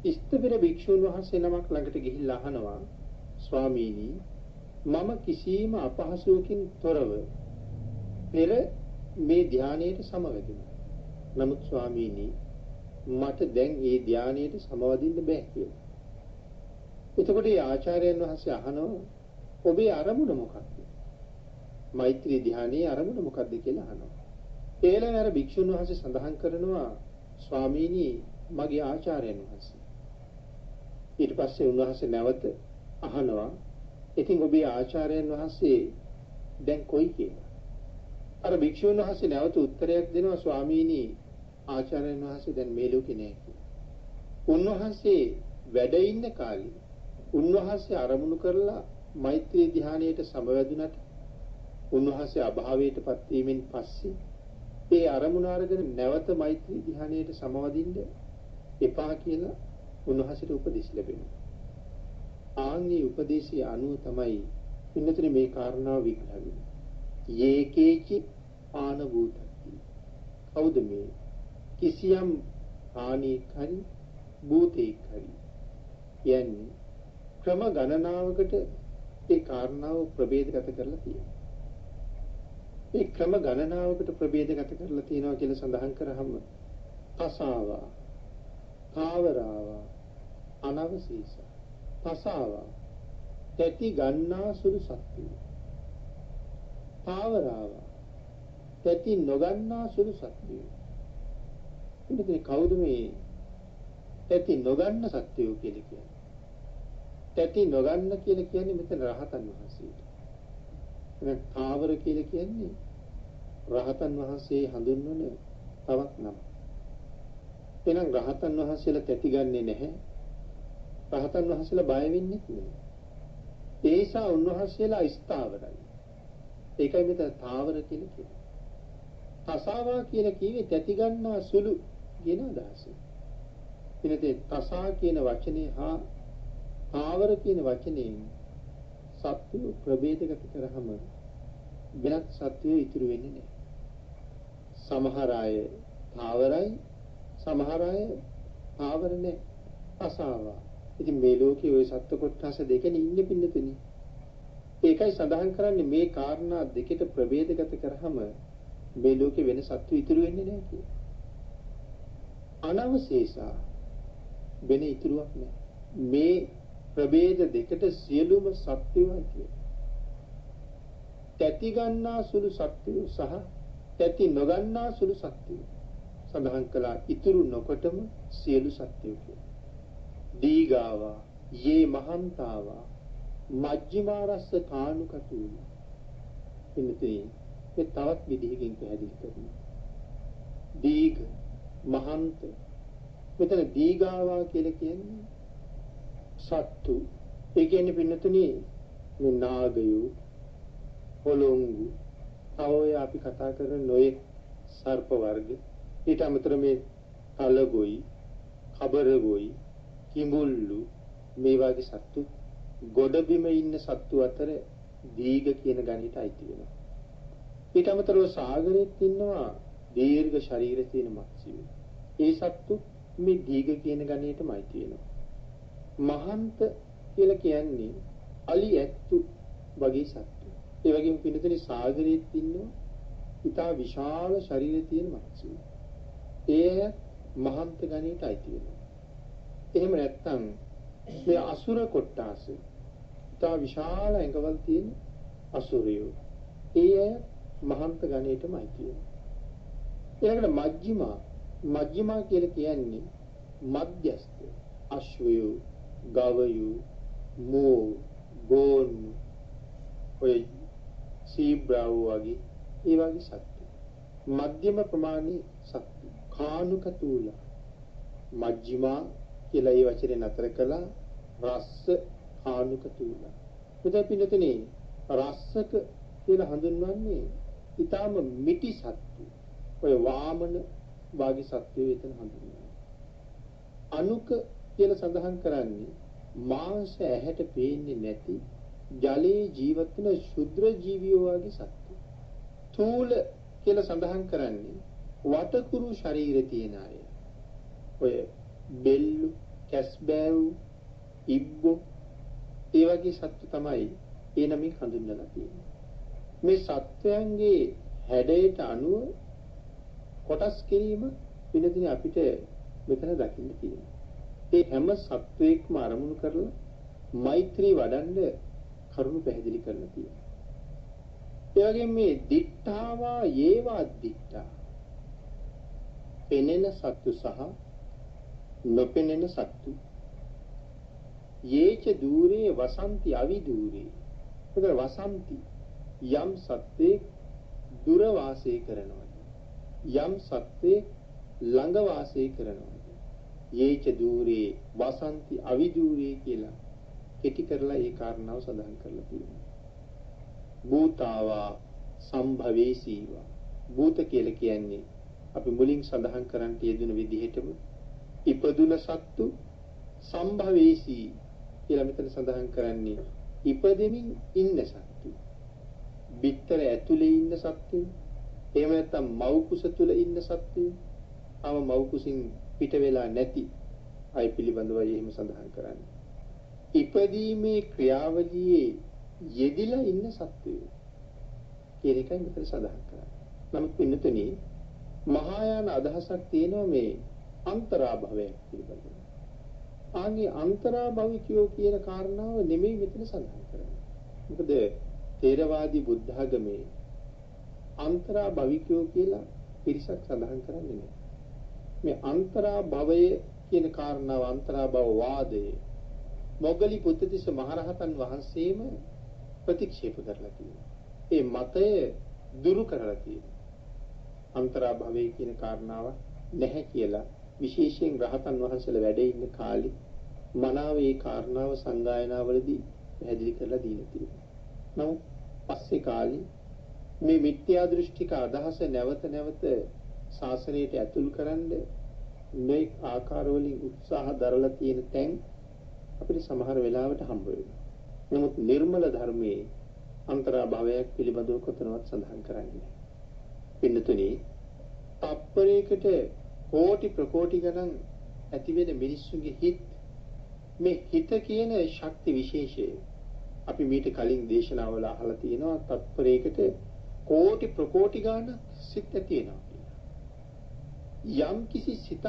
ඉස්තපිර භික්ෂුන් වහන්සේ නමක් ළඟට ගිහිල්ලා අහනවා, ස්වාමීනි, මම කිසියම් අපහසුවකින් තොරව පෙර මේ ධානයේට සමවැදුණා. නමුත් ස්වාමීනි, මට දැන් මේ ධානයේට සමවදින්න බෑ කියලා. එතකොට මේ ආචාර්යයන් වහන්සේ අහනවා, ඔබේ අරමුණ මොකක්ද? මෛත්‍රී ධානයේ අරමුණ මොකක්ද කියලා අහනවා. ඒලෙන් අර භික්ෂුන් වහන්සේ සඳහන් කරනවා, ස්වාමීනි, මගේ ආචාර්යයන් වහන්සේ. ඊට පස්සේ උන්වහන්සේ නැවත අහනවා, ඉතින් ඔබේ ආචාර්යයන් වහන්සේ දැන් කොයි කියලා? අර භික්ෂුන් වහන්සේ නැවත උත්තරයක් දෙනවා, ස්වාමීනි, ආචාර්යයන් වහන්සේ දැන් මේ ලෝකේ නැහැ කියලා. උන්වහන්සේ වැඩ ඉන්න කාලේ උන්වහන්සේ අරමුණු කරලා මෛත්‍රී ධානයේට සමවැදුනට උන්වහන්සේ අභාවයටපත් වීමෙන් පස්සේ ඒ අරමුණ අරගෙන නැවත මෛත්‍රී ධානයේට සමවදින්න එපා කියලා උන්වහන්සේට උපදෙස් ලැබෙනවා. ආන්ගේ උපදේශය අනුව තමයි ඉන්නතර මේ කාරණාව විග්‍රහ වෙන්නේ. යේකේචි ආන භූතති. කවුද මේ? කිසියම් ආනීක් හරි භූතේක් හරි. යන්නේ ක්‍රම ගණනාවකට ඒ කාරණාව ප්‍රභේදගත කරලා තියෙනවා. ඒ ක්‍රම ගණනාවකට ප්‍රභේදගත කරලා තියෙනවා කියලා සඳහන් කරාම තසාවා, කාවරාවා, අනවශේෂ. තසාවා තැති ගන්නා සුළු සත්‍යය. කාවරාවා තැති නොගන්නා සුළු සත්‍යය. ඉතින් කවුද මේ තැති නොගන්න සත්‍යය කියලා කියන්නේ? තැති නොගන්න කියලා කියන්නේ මෙතන රහතන් වහන්සේට. එහෙනම් තාවර කියලා කියන්නේ රහතන් වහන්සේ හඳුන්වන තවත් නම. එහෙනම් රහතන් වහන්සේලා තැති ගන්නෙ නැහැ. රහතන් වහන්සේලා බය වෙන්නේ නැහැ. ඒ නිසා උන්වහන්සේලා ස්ථාවරයි. ඒකයි මෙතන තාවර කියලා කියන්නේ. තසාවා කියලා කිව්වේ තැති ගන්නා සුළු කියන අදහස. ඉතින් තසා කියන වචනේ හා තාවර කියන වචනේ සත්‍ය ප්‍රභේදගත කරාම වෙනත් සත්‍යය ඉතුරු වෙන්නේ නැහැ. සමහර අය තාවරයි, සමහර අය තාවර නැහැ. තසාවා. ඉතින් මේ ලෝකයේ ওই සත්‍ය කොටස දෙකනේ ඉන්නේ පින්නතුනි. ඒකයි සඳහන් කරන්නේ මේ කාරණා දෙකට ප්‍රභේදගත කරාම මේ ලෝකේ වෙන සත්තු ඉතුරු වෙන්නේ නැහැ කියලා. අනවශේෂා වෙන ඉතුරුවක් නැහැ. මේ ප්‍රභේද දෙකට සියලුම සත්‍යයයි කියලා. තැති ගන්නා සුළු සත්‍යය සහ තැති නොගන්නා සුළු සත්‍යය සඳහන් කළා ඉතුරු නොකොටම සියලු සත්‍යය කියලා. දීගාවා යේ මහන්තාවා මජ්ක්‍ධිමාරස්ස කානුකතුයි. එනිතේ මේ තවත් විදිහකින් පැහැදිලි කරනවා. දීඝ මහන්ත මෙතන දීගාවා කියලා කියන්නේ සත්තු. ඒ කියන්නේ පින්නතුනි මේ නාගයෝ පොළොංගු තවය අපි කතා කරන නොයේ සර්ප වර්ග ඊට අමතර මේ කලගොයි කබරගොයි කිඹුල්ලු මේ වගේ සත්තු ගොඩබිම ඉන්න සත්තු අතර දීඝ කියන ගණයට අයිති වෙනවා. ඊට අමතරව සාගරෙත් ඉන්නවා දීර්ඝ ශරීර තියෙන මත්ස්‍යයෝ. ඒ සත්තු මේ දීඝ කියන ගණයටම අයිති වෙනවා. මහන්ත කියලා කියන්නේ අලි ඇත්තු වගේ සත්තු. ඒ වගේම පින්නතුනි සාගරෙත් ඉන්නවා ඉතා විශාල ශරීර තියෙන මත්ස්‍යයෝ. ඒ මහන්ත ගණයට අයිති වෙනවා. එහෙම නැත්නම් මේ අසුර කොට්ටාස ඉතා විශාල ඇඟවල් තියෙන අසුරයෝ. ඒ අය මහන්ත ගණයටම අයිති වෙනවා. ඊළඟට මජ්ක්‍ධිමා කියලා කියන්නේ මධ්‍යස්ථ අශ්වයෝ, ගවයෝ, මෝ, ගෝන්, ඔය සීබ්‍රාව වගේ ඒ වගේ සත්තු. මධ්‍යම ප්‍රමාණී සත්තු. කානුකතූල මජ්ක්‍ධිමා කියලා ඒ වචනේ නතර කළා රස්ස කානුකතූල. මෙතන පින්නතනේ රස්සක කියලා හඳුන්වන්නේ ඊටාම මිටි සත්තු. ඔය වාමන වාගේ සත්වෝ එතන හඳුන්වනවා. අනුක කියලා සඳහන් කරන්නේ මාංශ ඇහැට පේන්නේ නැති ජලයේ ජීවත් වෙන ශුද්‍ර ජීවියෝ වගේ සත්තු. තූල කියලා සඳහන් කරන්නේ වටකුරු ශරීර තියෙන අය. ඔය බෙල්ලු, කැස්බෑව්, ඉබ්බෝ ඒ වගේ සත්තු තමයි ඒ නමින් හඳුන්වලා තියෙන්නේ. මේ සත්වයන්ගේ හැඩයට අනුව කොටස් කිරීම පිළිදින අපිට මෙතන දකින්න තියෙනවා. ඒ හැම සත්වයක්ම අරමුණු කරලා මෛත්‍රී වඩන්න කරුණු පැහැදිලි කරලා තියෙනවා. ඒ වගේම මේ දිට්ඨාවා යේවා දිට්ඨා පෙනෙන සත්තු සහ නොපෙනෙන සත්තු යේච දූරේ වසන්ති අවිදූරේ. ඒතර වසන්ති යම් සත්‍යේ දුර වාසය කරනවා. යම් සත්‍යේ ළඟ වාසය කරනවා. යේච දූරේ වසන්ති අවිදූරේ කියලා කෙටි කරලා ඒ කාරණාව සඳහන් කරලා තියෙනවා. භූතාවා සම්භවේසීවා. භූත කියලා කියන්නේ අපි මුලින් සඳහන් කරන්න යෙදුන විදිහටම ඉපදුන සත්තු සම්භවේසී කියලා මෙතන සඳහන් කරන්නේ ඉපදෙමින් ඉන්න සත්තු. බිත්තර ඇතුලේ ඉන්න සත්තු. එහෙම නැත්නම් මව් කුස තුල ඉන්න සත්තු. මව් කුසින් පිට වෙලා නැති අය පිළිබඳවයි එහෙම සඳහන් කරන්නේ. ඉපදීමේ ක්‍රියාවලියේ යෙදිලා ඉන්න සත්වයෝ කියන එකයි මෙතන සඳහන් කරන්නේ. නමුත් පින්නතුනි මහායාන අදහසක් තියෙනවා මේ අන්තරාභවය පිළිබඳව. ආන්ගේ අන්තරාභවිකයෝ කියන කාරණාව නෙමෙයි මෙතන සඳහන් කරන්නේ. මොකද තේරවාදී බුද්ධ ආගමේ අන්තරාභවිකයෝ කියලා පිරිසක් සඳහන් කරන්නේ නැහැ. මේ අන්තරාභවය කියන කාරණාව අන්තරාභව වාදය මොග්ගලි පුත්තිස්ස මහරහතන් වහන්සේම ප්‍රතික්ෂේප කරලා තියෙනවා. ඒ මතය දුරු කරලා තියෙනවා. අන්තරා භවයේ කියන කාරණාව නැහැ කියලා විශේෂයෙන් රහතන් වහන්සේලා වැඩ ඉන්න කාලේ මනාව ඒ කාරණාව සංගායනාවලදී පැහැදිලි කරලා දීලා තියෙනවා. නමුත් පස්සේ කාලේ මේ මිත්‍යා දෘෂ්ටික අදහස නැවත නැවත ශාසනයට ඇතුල් කරන්න මේ ආකාරවලින් උත්සාහ දරලා තියෙන තැන් අපිට සමහර වෙලාවට හම්බ වෙනවා. නමුත් නිර්මල ධර්මයේ අන්තරා භවයක් පිළිබඳව කොතනවත් සඳහන් කරන්නේ නැහැ. පින්නතුනි, තප්පරයකට කෝටි ප්‍රකෝටි ගණන් ඇති වෙන මිනිස්සුන්ගේ හිත, මේ හිත කියන ශක්ති විශේෂය අපි මීට කලින් දේශනාවල අහලා තියෙනවා. තත්පරයකට කෝටි ප්‍රකෝටි ගණන් සිත් ඇති වෙනවා කියලා. යම් කිසි සිතක්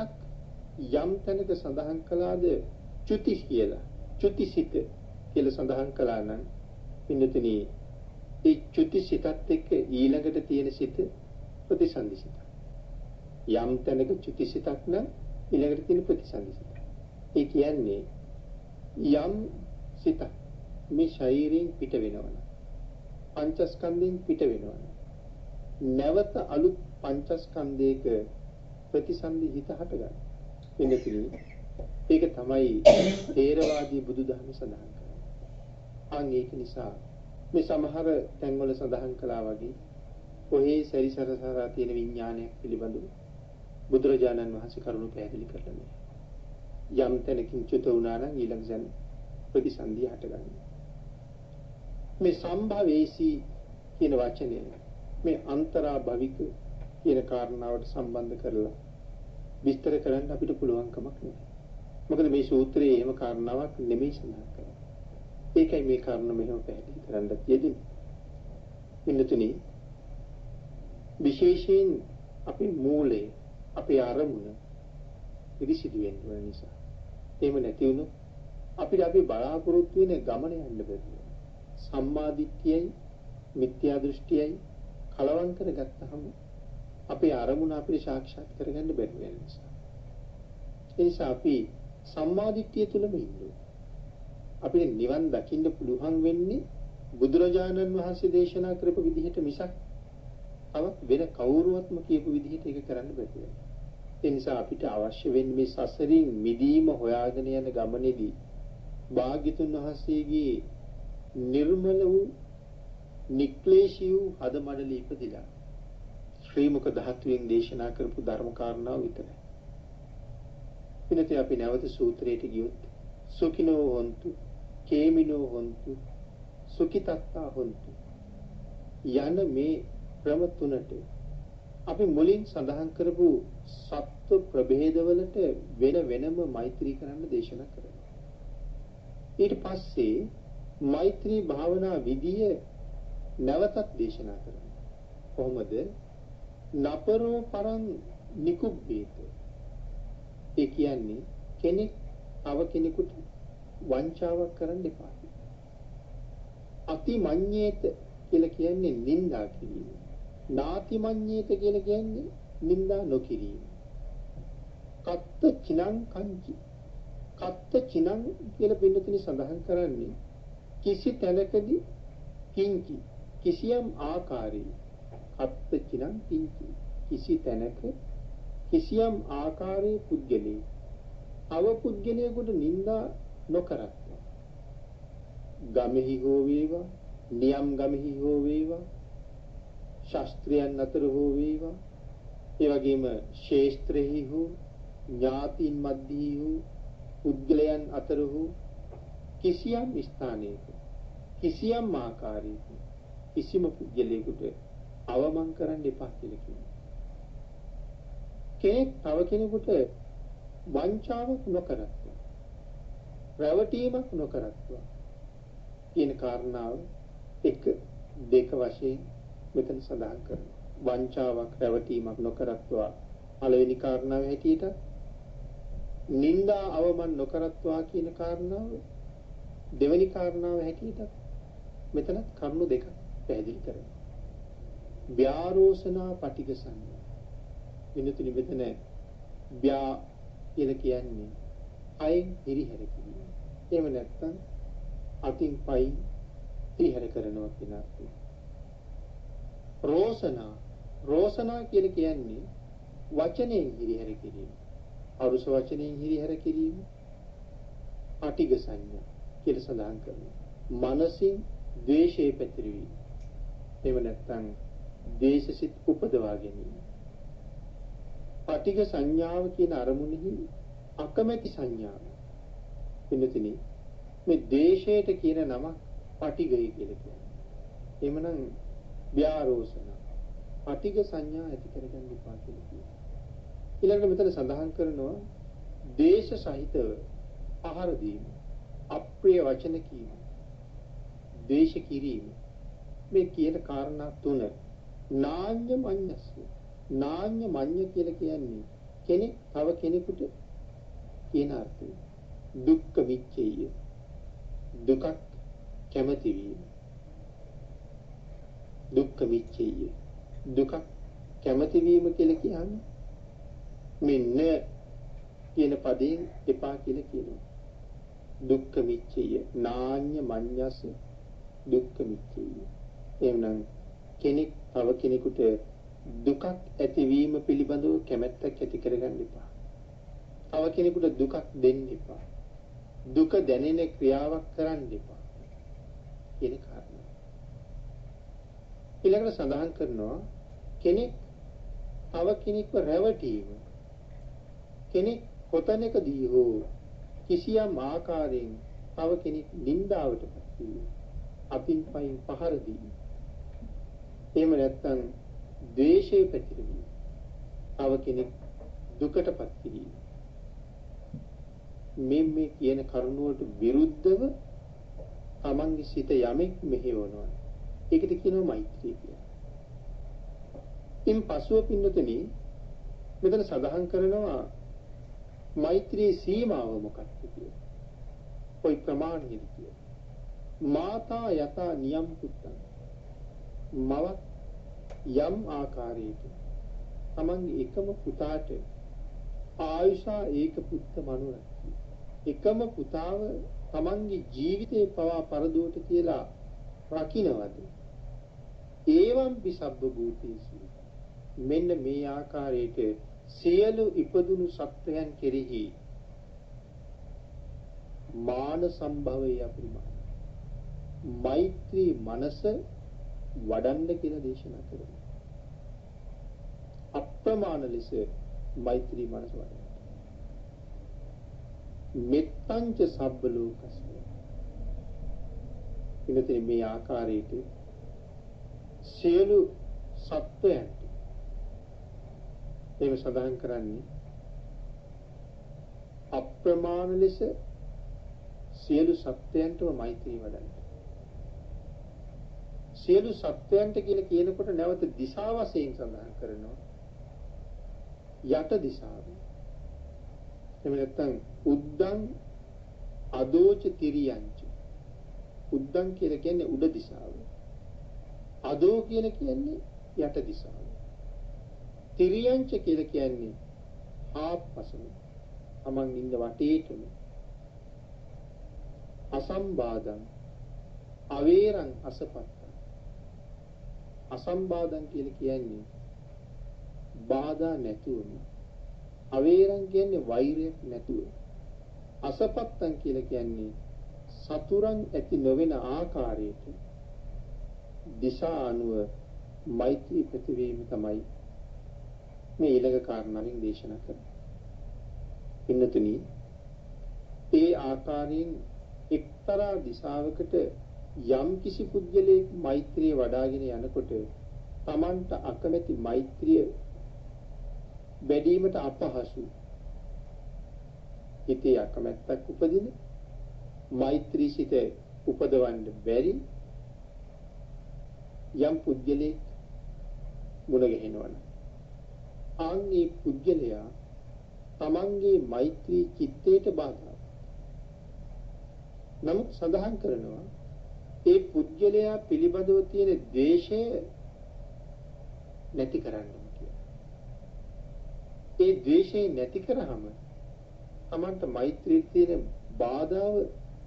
යම් තැනක සඳහන් කළාද චුති කියලා, චුති සිත කියලා සඳහන් කළා නම් පින්නතුනි, ඒ චුති සිතත් එක්ක ඊළඟට තියෙන සිත ප්‍රතිසන්දි සිත. යම් තැනක චුති සිතක් නම් ඊළඟට තියෙන ප්‍රතිසන්දි සිත. ඒ කියන්නේ යම් සිතක් මේ ශරීරයෙන් පිට වෙනවනම්, පංචස්කන්ධයෙන් පිට වෙනවනම්, නැවත අලුත් පංචස්කන්ධයක ප්‍රතිසන්දි හිත හටගන්න. එන්නතිනි, ඒක තමයි ථේරවාදී බුදුදහම සඳහන් කරන්නේ. අන් ඒක නිසා මේ සමහර තැන්වල සඳහන් කළා වගේ ඔහේ සැරිසරසාරා තියෙන විඥානයක් පිළිබඳව බුදුරජාණන් වහන්සේ කරුණු පැහැදිලි කරලා නැහැ. යම් තැනකින් චුත වුණා නම් ඊළඟ ජන ප්‍රතිසන්දිය හටගන්නවා. මේ සම්භවේසී කියන වචනය මේ අන්තරා භවික කියන කාරණාවට සම්බන්ධ කරලා විස්තර කරන්න අපිට පුළුවන් කමක් නැහැ. මොකද මේ සූත්‍රයේ එහෙම කාරණාවක් නෙමෙයි සඳහන් කරන්නේ. ඒකයි මේ කාරණා මෙහෙම පැහැදිලි කරන්න යෙදෙන්නේ. ඉන්නතුනි, විශේෂයෙන් අපේ මූලය, අපේ අරමුණ පිරිසිදු වෙන්න නිසා. එහෙම නැති වුණොත් අපිට අපි බලාපොරොත්තු වෙන ගමන යන්න බැහැ. සම්මා දිට්ඨියයි මිත්‍යා දෘෂ්ටියයි කලවම් කරගත්තාම අපේ අරමුණ අපිට සාක්ෂාත් කරගන්න බැරි වෙන නිසා. ඒ නිසා අපි සම්මා දිට්ඨිය තුලම ඉන්නවා. අපිට නිවන් දකින්න පුළුවන් වෙන්නේ බුදුරජාණන් වහන්සේ දේශනා කරපු විදිහට මිසක් තවත් වෙන කවුරුවත්ම කියපු විදිහට ඒක කරන්න බැහැ. ඒ නිසා අපිට අවශ්‍ය වෙන්නේ මේ සසරින් මිදීම හොයාගෙන යන ගමනේදී භාග්‍යතුන් වහන්සේගේ නිර්මල වූ නික්ලේශී වූ හදමඩලී ඉපදිලා ශ්‍රී මුක ධාතුවෙන් දේශනා කරපු ධර්ම කාරණාව විතරයි. ඉතින් අපි නැවත සූත්‍රයට ගියොත් සුඛිනෝ හොන්තු, කේමිනෝ හොන්තු, සුඛිතත්තා හොන්තු යන මේ ක්‍රම තුනට අපි මුලින් සඳහන් කරපු සත්ව ප්‍රභේදවලට වෙන වෙනම මෛත්‍රී කරන්න දේශනා කරනවා. ඊට පස්සේ මෛත්‍රී භාවනා විදිය නැවතත් දේශනා කරනවා. කොහොමද? නපරෝ පරං නිකුබ්බේත. ඒ කියන්නේ කෙනෙක් තව කෙනෙකුට වංචාවක් කරන්න එපා. අතිමඤ්ඤේත කියලා කියන්නේ නින්දා කිරීම. නාතිමඤ්ඤේත කියලා කියන්නේ නින්දා නොකිරීම. කත්ත චිනං කංචි. කත්ත චිනං කියලා පින්නතුනි සඳහන් කරන්නේ කිසි තැනකදී කිංචි කිසියම් ආකාරයේ කත්ත චිනං කිංචි කිසි තැනක කිසියම් ආකාරයේ පුද්ගලයේ අව පුද්ගලයෙකුට නින්දා නොකරත්වා. ගමෙහි හෝ වේවා, නියම් ගමෙහි හෝ වේවා, ශාස්ත්‍රයන් අතර හෝ වේවා, ඒ වගේම ශේස්ත්‍රෙහි හෝ ඥාතින් මැද්දෙහි හෝ පුද්ගලයන් අතර හෝ කිසියම් ස්ථානයක කිසියම් ආකාරයක කිසිම පුද්ගලයෙකුට අවමන් කරන්න එපා කියලා කියනවා. කෙනෙක් තව කෙනෙකුට වංචාවක් නොකරත්වා, රැවටීමක් නොකරත්වා කියන කාරණාව එක දෙක වශයෙන් මෙතන සඳහන් කරනවා. වංචාවක් රැවටීමක් නොකරත්වා පළවෙනි කාරණාව හැටියට, නිന്ദා අවමන් නොකරත්වා කියන කාරණාව දෙවෙනි කාරණාව හැටියට මෙතනත් කරුණු දෙකක් පැහැදිලි කරනවා. ව්‍යාරෝසනා පටිඝ සංඥා. වෙනතුනි මෙතන ව්‍යා කියලා කියන්නේ අයින් හිරිහැර කිරීම. එහෙම නැත්නම් අතින් පයින් තිහැර කරනවා කියන අර්ථය. රෝසනා කියලා කියන්නේ වචනයෙන් හිරිහැර කිරීම. අරුස වචනයෙන් හිරිහැර කිරීම. පටිඝ සංඥා කියලා සඳහන් කරනවා. මනසින් ද්වේෂය පැතිරවීම. එහෙම නැත්නම් ද්වේෂසිත උපදවා ගැනීම. පටිඝ සංඥාව කියන අරමුණෙහි අකමැති සංඥාව. එන්නතිනේ මේ ද්වේෂයට කියන නම පටිඝය කියලා කියනවා. එහෙමනම් ව්‍යාරෝසන පටිඝ සංඥා ඇති කරගන්න එපා කියලා කියනවා. ඊළඟට මෙතන සඳහන් කරනවා ද්වේෂ සහිතව ආහාර දීම, අප්‍රිය වචන කීම, ද්වේෂ කිරීම මේ කියන කාරණා තුන නාඤ්ඤ මඤ්ඤස්ස. නාඤ්ඤ මඤ්ඤ කියලා කියන්නේ කෙනෙක් තව කෙනෙකුට කියන අර්ථය. දුක්ඛ විච්ඡේය. දුක කැමැති වීම. දුක්ඛ විච්ඡේය. දුක කැමැති වීම කියලා කියන්නේ මෙන්න කියන පදයෙන් එපා කියලා කියනවා. දුක්ඛ විච්ඡේය. නාඤ්ඤ මඤ්ඤස්ස දුක්ඛ විච්ඡේය. එhmenan කෙනෙක් තව කෙනෙකුට දුකක් ඇතිවීම පිළිබඳව කැමැත්තක් ඇති කරගන්න එපා. තව කෙනෙකුට දුකක් දෙන්න එපා. දුක දැනෙන ක්‍රියාවක් කරන්න එපා. කියන කාරණා. ඊළඟට සඳහන් කරනවා කෙනෙක් තව කෙනෙක්ව රැවටීම. කෙනෙක් කොතැනකදී හෝ කිසියම් ආකාරයෙන් තව කෙනෙක් නින්දාවටපත් වීම. අතින් පයින් පහර දීම. එහෙම නැත්නම් ද්වේෂය පැතිරවීම. තව කෙනෙක් දුකටපත් කිරීම. මේ කියන කරුණ වලට විරුද්ධව තමන්ගේ සිත යමෙක් මෙහෙවනවා. ඒකට කියනවා මෛත්‍රිය කියලා. ඉන් පසුව පින්නතුනි මෙතන සඳහන් කරනවා මෛත්‍රියේ සීමාව මොකක්ද කියලා. කොයි ප්‍රමාණයද කියලා. මාතා යතා නියම් පුත්තං. මව යම් ආකාරයකට තමන්ගේ එකම පුතාට ආයුෂා ඒක පුත්ත මනුරති. එකම පුතාව තමන්ගේ ජීවිතේ පවා පරදුවට කියලා රකින්නවද? ඒවම් පිසබ්බ භූතේසු. මෙන්න මේ ආකාරයට සියලු ඉපදුණු සත්වයන් කෙරෙහි මාන සම්භවය අපරිමාණ. මෛත්‍රී මනස වඩන්න කියලා දේශනා කරනවා. අප්‍රමාණ ලෙස මෛත්‍රී මනස වඩන්න. මෙත්තංච සබ්බ ලෝකස්ස. ඉතින් මේ ආකාරයට සියලු සත්වයන්ට ඒක සඳහන් කරන්නේ අප්‍රමාණ ලෙස සියලු සත්වයන්ටම මෛත්‍රී වඩන්න. සියලු සත්වයන්ට කියලා කියනකොට නැවත දිශා වශයෙන් සඳහන් කරනවා. යට දිශාව. එහෙම නැත්නම් උද්දං අදෝච තිරියංච. උද්දං කියලා කියන්නේ උඩ දිශාව. අදෝ කියලා කියන්නේ යට දිශාව. තිරියංච කියලා කියන්නේ ආපසම. තමන් ඉන්න වටේටම. අසම්බාධං අවේරං අසපත්තං. අසම්බාධං කියලා කියන්නේ බාධා නැතුවම. අවේරං කියන්නේ වෛරයක් නැතුව. අසපත්තං කියලා කියන්නේ සතුරන් ඇති නොවන ආකාරයට දිශා අනුව මෛත්‍රී ප්‍රතිවේම තමයි මේ ඊළඟ කාරණාවෙන් දේශනා කරන්නේ. ඉන්නතුනි ඒ ආකාරයෙන් එක්තරා දිශාවකට යම් කිසි පුද්ගලයෙක් මෛත්‍රිය වඩාගෙන යනකොට Tamanට අකමැති මෛත්‍රිය වැඩිවීමට අපහසු. හිතේ අකමැත්තක් උපදින මෛත්‍රී සිත උපදවන්න බැරි යම් පුද්ගලයෙක් මුණ ගැහෙනවනේ. ආන්ගේ පුද්ගලයා තමන්ගේ මෛත්‍රී චිත්තයට බාධා. නමුත් සඳහන් කරනවා ඒ පුද්ගලයා පිළිබඳව තියෙන ද්වේෂය නැති කරන්න කියලා. ඒ ද්වේෂය නැති කරාම තමන්ට මෛත්‍රී තියෙන බාධාව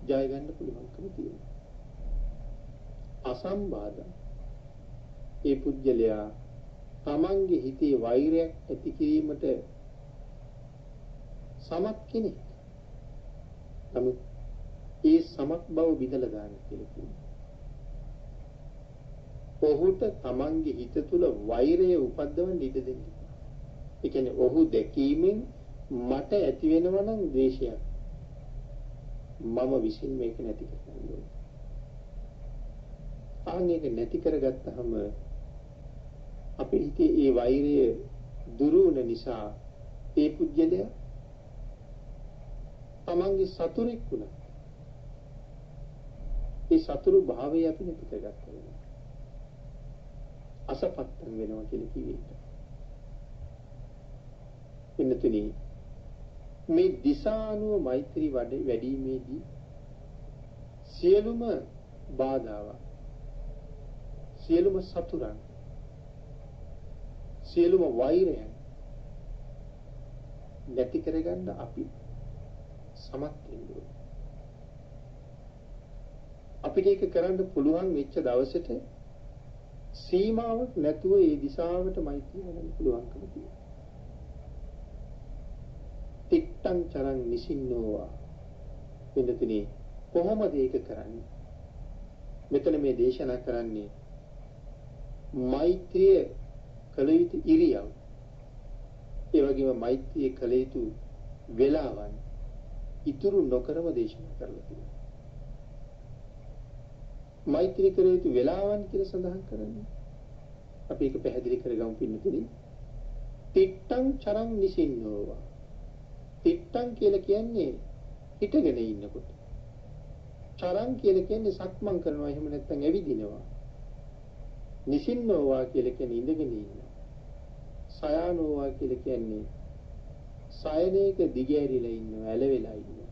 ජය ගන්න පුළුවන්කම තියෙනවා. අසම්බාධ ඒ පුජ්‍යලයා තමන්ගේ හිතේ වෛරයක් ඇති කිරීමට සමත් කෙනෙක්. නමුත් ඒ සමත් බව විදලා දාන්න කියලා කියනවා. ඔහුට තමන්ගේ හිත තුළ වෛරය උපද්දවන්න ඉඩ දෙන්න. ඒ කියන්නේ ඔහු දැකීමෙන් මට ඇති වෙනවා නම් ද්වේෂයක්. මම විසින් මේක නැති කරන්න ඕනේ. ආන්නේක නැති කරගත්තාම අපේ හිතේ ඒ වෛරය දුරු වෙන නිසා ඒ පුජ්‍යලයා තමන්ගේ සතුරෙක් වුණා. ඒ සතුරු භාවය අපි නැති කරගත්තා. අසපත්තන් වෙනවා කියලා කිව්වේ. එන්නතුනි මේ දිසානුව මෛත්‍රී වැඩිීමේදී සියලුම බාධාවන් සියලුම සතුරන් සියලුම වෛරයන් නැති කරගන්න අපි සමත් වෙන්න ඕනේ. අපිට ඒක කරන්න පුළුවන් වෙච්ච දවසට සීමාවක් නැතුව ඒ දිශාවට මෛත්‍රිය වඩන්න පුළුවන්කම තියෙනවා. තිට්ටං චරං නිසින්නෝවා. වෙනතුනේ කොහොමද ඒක කරන්නේ? මෙතන මේ දේශනා කරන්නේ මෛත්‍රිය කළ යුතු ඉරියව්. ඒ වගේම මෛත්‍රිය කළ යුතු වේලාවන් ඉතුරු නොකරම දේශනා කරලා තියෙනවා. මෛත්‍රී කළ යුතු වේලාවන් කියලා සඳහන් කරන්නේ. අපි ඒක පැහැදිලි කරගමු පින්නතුනි. තිට්ටං චරං නිසින්නෝවා. තිට්ටං කියලා කියන්නේ හිටගෙන ඉන්නකොට. චරං කියලා කියන්නේ සක්මන් කරනවා එහෙම නැත්නම් ඇවිදිනවා. නිසින්නෝවා කියලා කියන්නේ ඉඳගෙන ඉන්නවා. සයානෝවා කියලා කියන්නේ සයනයක දිගෑරිලා ඉන්නවා, ඇලවෙලා ඉන්නවා.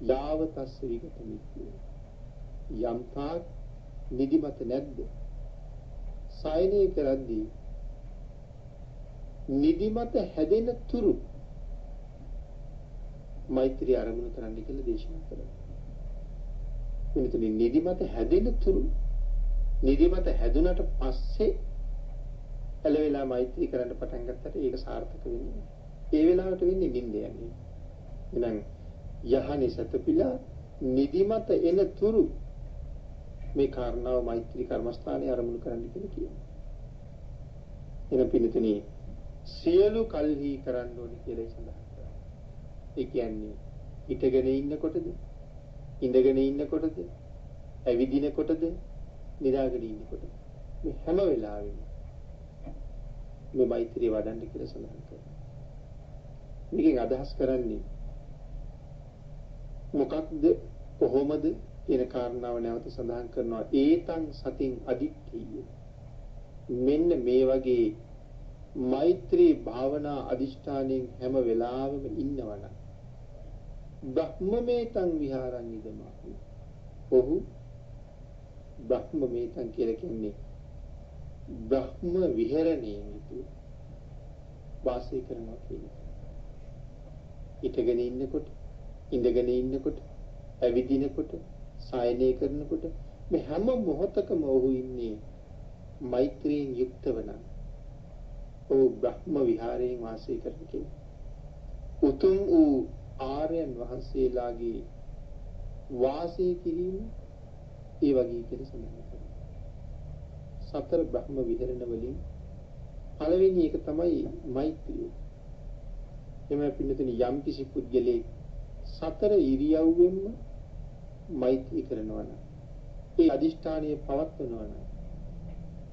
යාව තස්ස විගත මිත්‍යෝ. යම් තාක් නිදිමත නැද්ද? සයනය කරද්දී නිදිමත හැදෙන තුරු මෛත්‍රී ආරම්භ කරන්න කියලා දේශනා කරනවා. මෙතන නිදිමත හැදෙන තුරු නිදිමත හැදුනට පස්සේ ඇලවෙලා මෛත්‍රී කරන්න පටන් ගත්තට ඒක සාර්ථක වෙන්නේ නැහැ. ඒ වෙලාවට වෙන්නේ නිින්ද යන්නේ. එහෙනම් යහනේ සතපිලා නිදිමත එන තුරු මේ කාරණාව මෛත්‍රී කර්මස්ථානයේ ආරම්භ කරන්න කියලා කියනවා. එන පිළිතුරේ සියලු කල්හි කරන්න ඕනේ කියලා සඳහන් කරනවා. ඒ කියන්නේ හිටගෙන ඉන්නකොටද, ඉඳගෙන ඉන්නකොටද, ඇවිදිනකොටද, නිදාගෙන ඉන්නකොටද මේ හැම වෙලාවෙම මේ මෛත්‍රිය වඩන්න කියලා සඳහන් කරනවා. මේකෙන් අදහස් කරන්නේ මොකක්ද කොහොමද කියන කාරණාව නැවත සඳහන් කරනවා. ඒතං සතින් අදිට්ඨිය. මෙන්න මේ වගේ මෛත්‍රී භාවනා අදිෂ්ඨානයෙන් හැම වෙලාවෙම ඉන්නවනම් බ්‍රහ්මමේතං විහාරං ඉදමාහි. ඔහු බ්‍රහ්මමේතං කියලා කියන්නේ බ්‍රහ්ම විහරණයේ යුතුව වාසය කරනවා කියන්නේ. හිටගෙන ඉන්නකොට, ඉඳගෙන ඉන්නකොට, ඇවිදිනකොට, සායනය කරනකොට මේ හැම මොහොතකම ඔහු ඉන්නේ මෛත්‍රියෙන් යුක්තව නම් ඔහු බ්‍රහ්ම විහාරයෙන් වාසය කරන කෙනෙක්. උතුම් වූ ආර්යයන් වහන්සේලාගේ වාසය කිරීම ඒ වගේ කියලා සඳහන් කරනවා. සතර බ්‍රහ්ම විහරණ වලින් පළවෙනි එක තමයි මෛත්‍රිය. එමෙ පින්නතුනි යම් කිසි පුද්ගලෙක් සතර ඉරියව්වෙන්ම මෛත්‍රී කරනවා නම් ඒ අදිෂ්ඨානීය පවත්වනවා නම්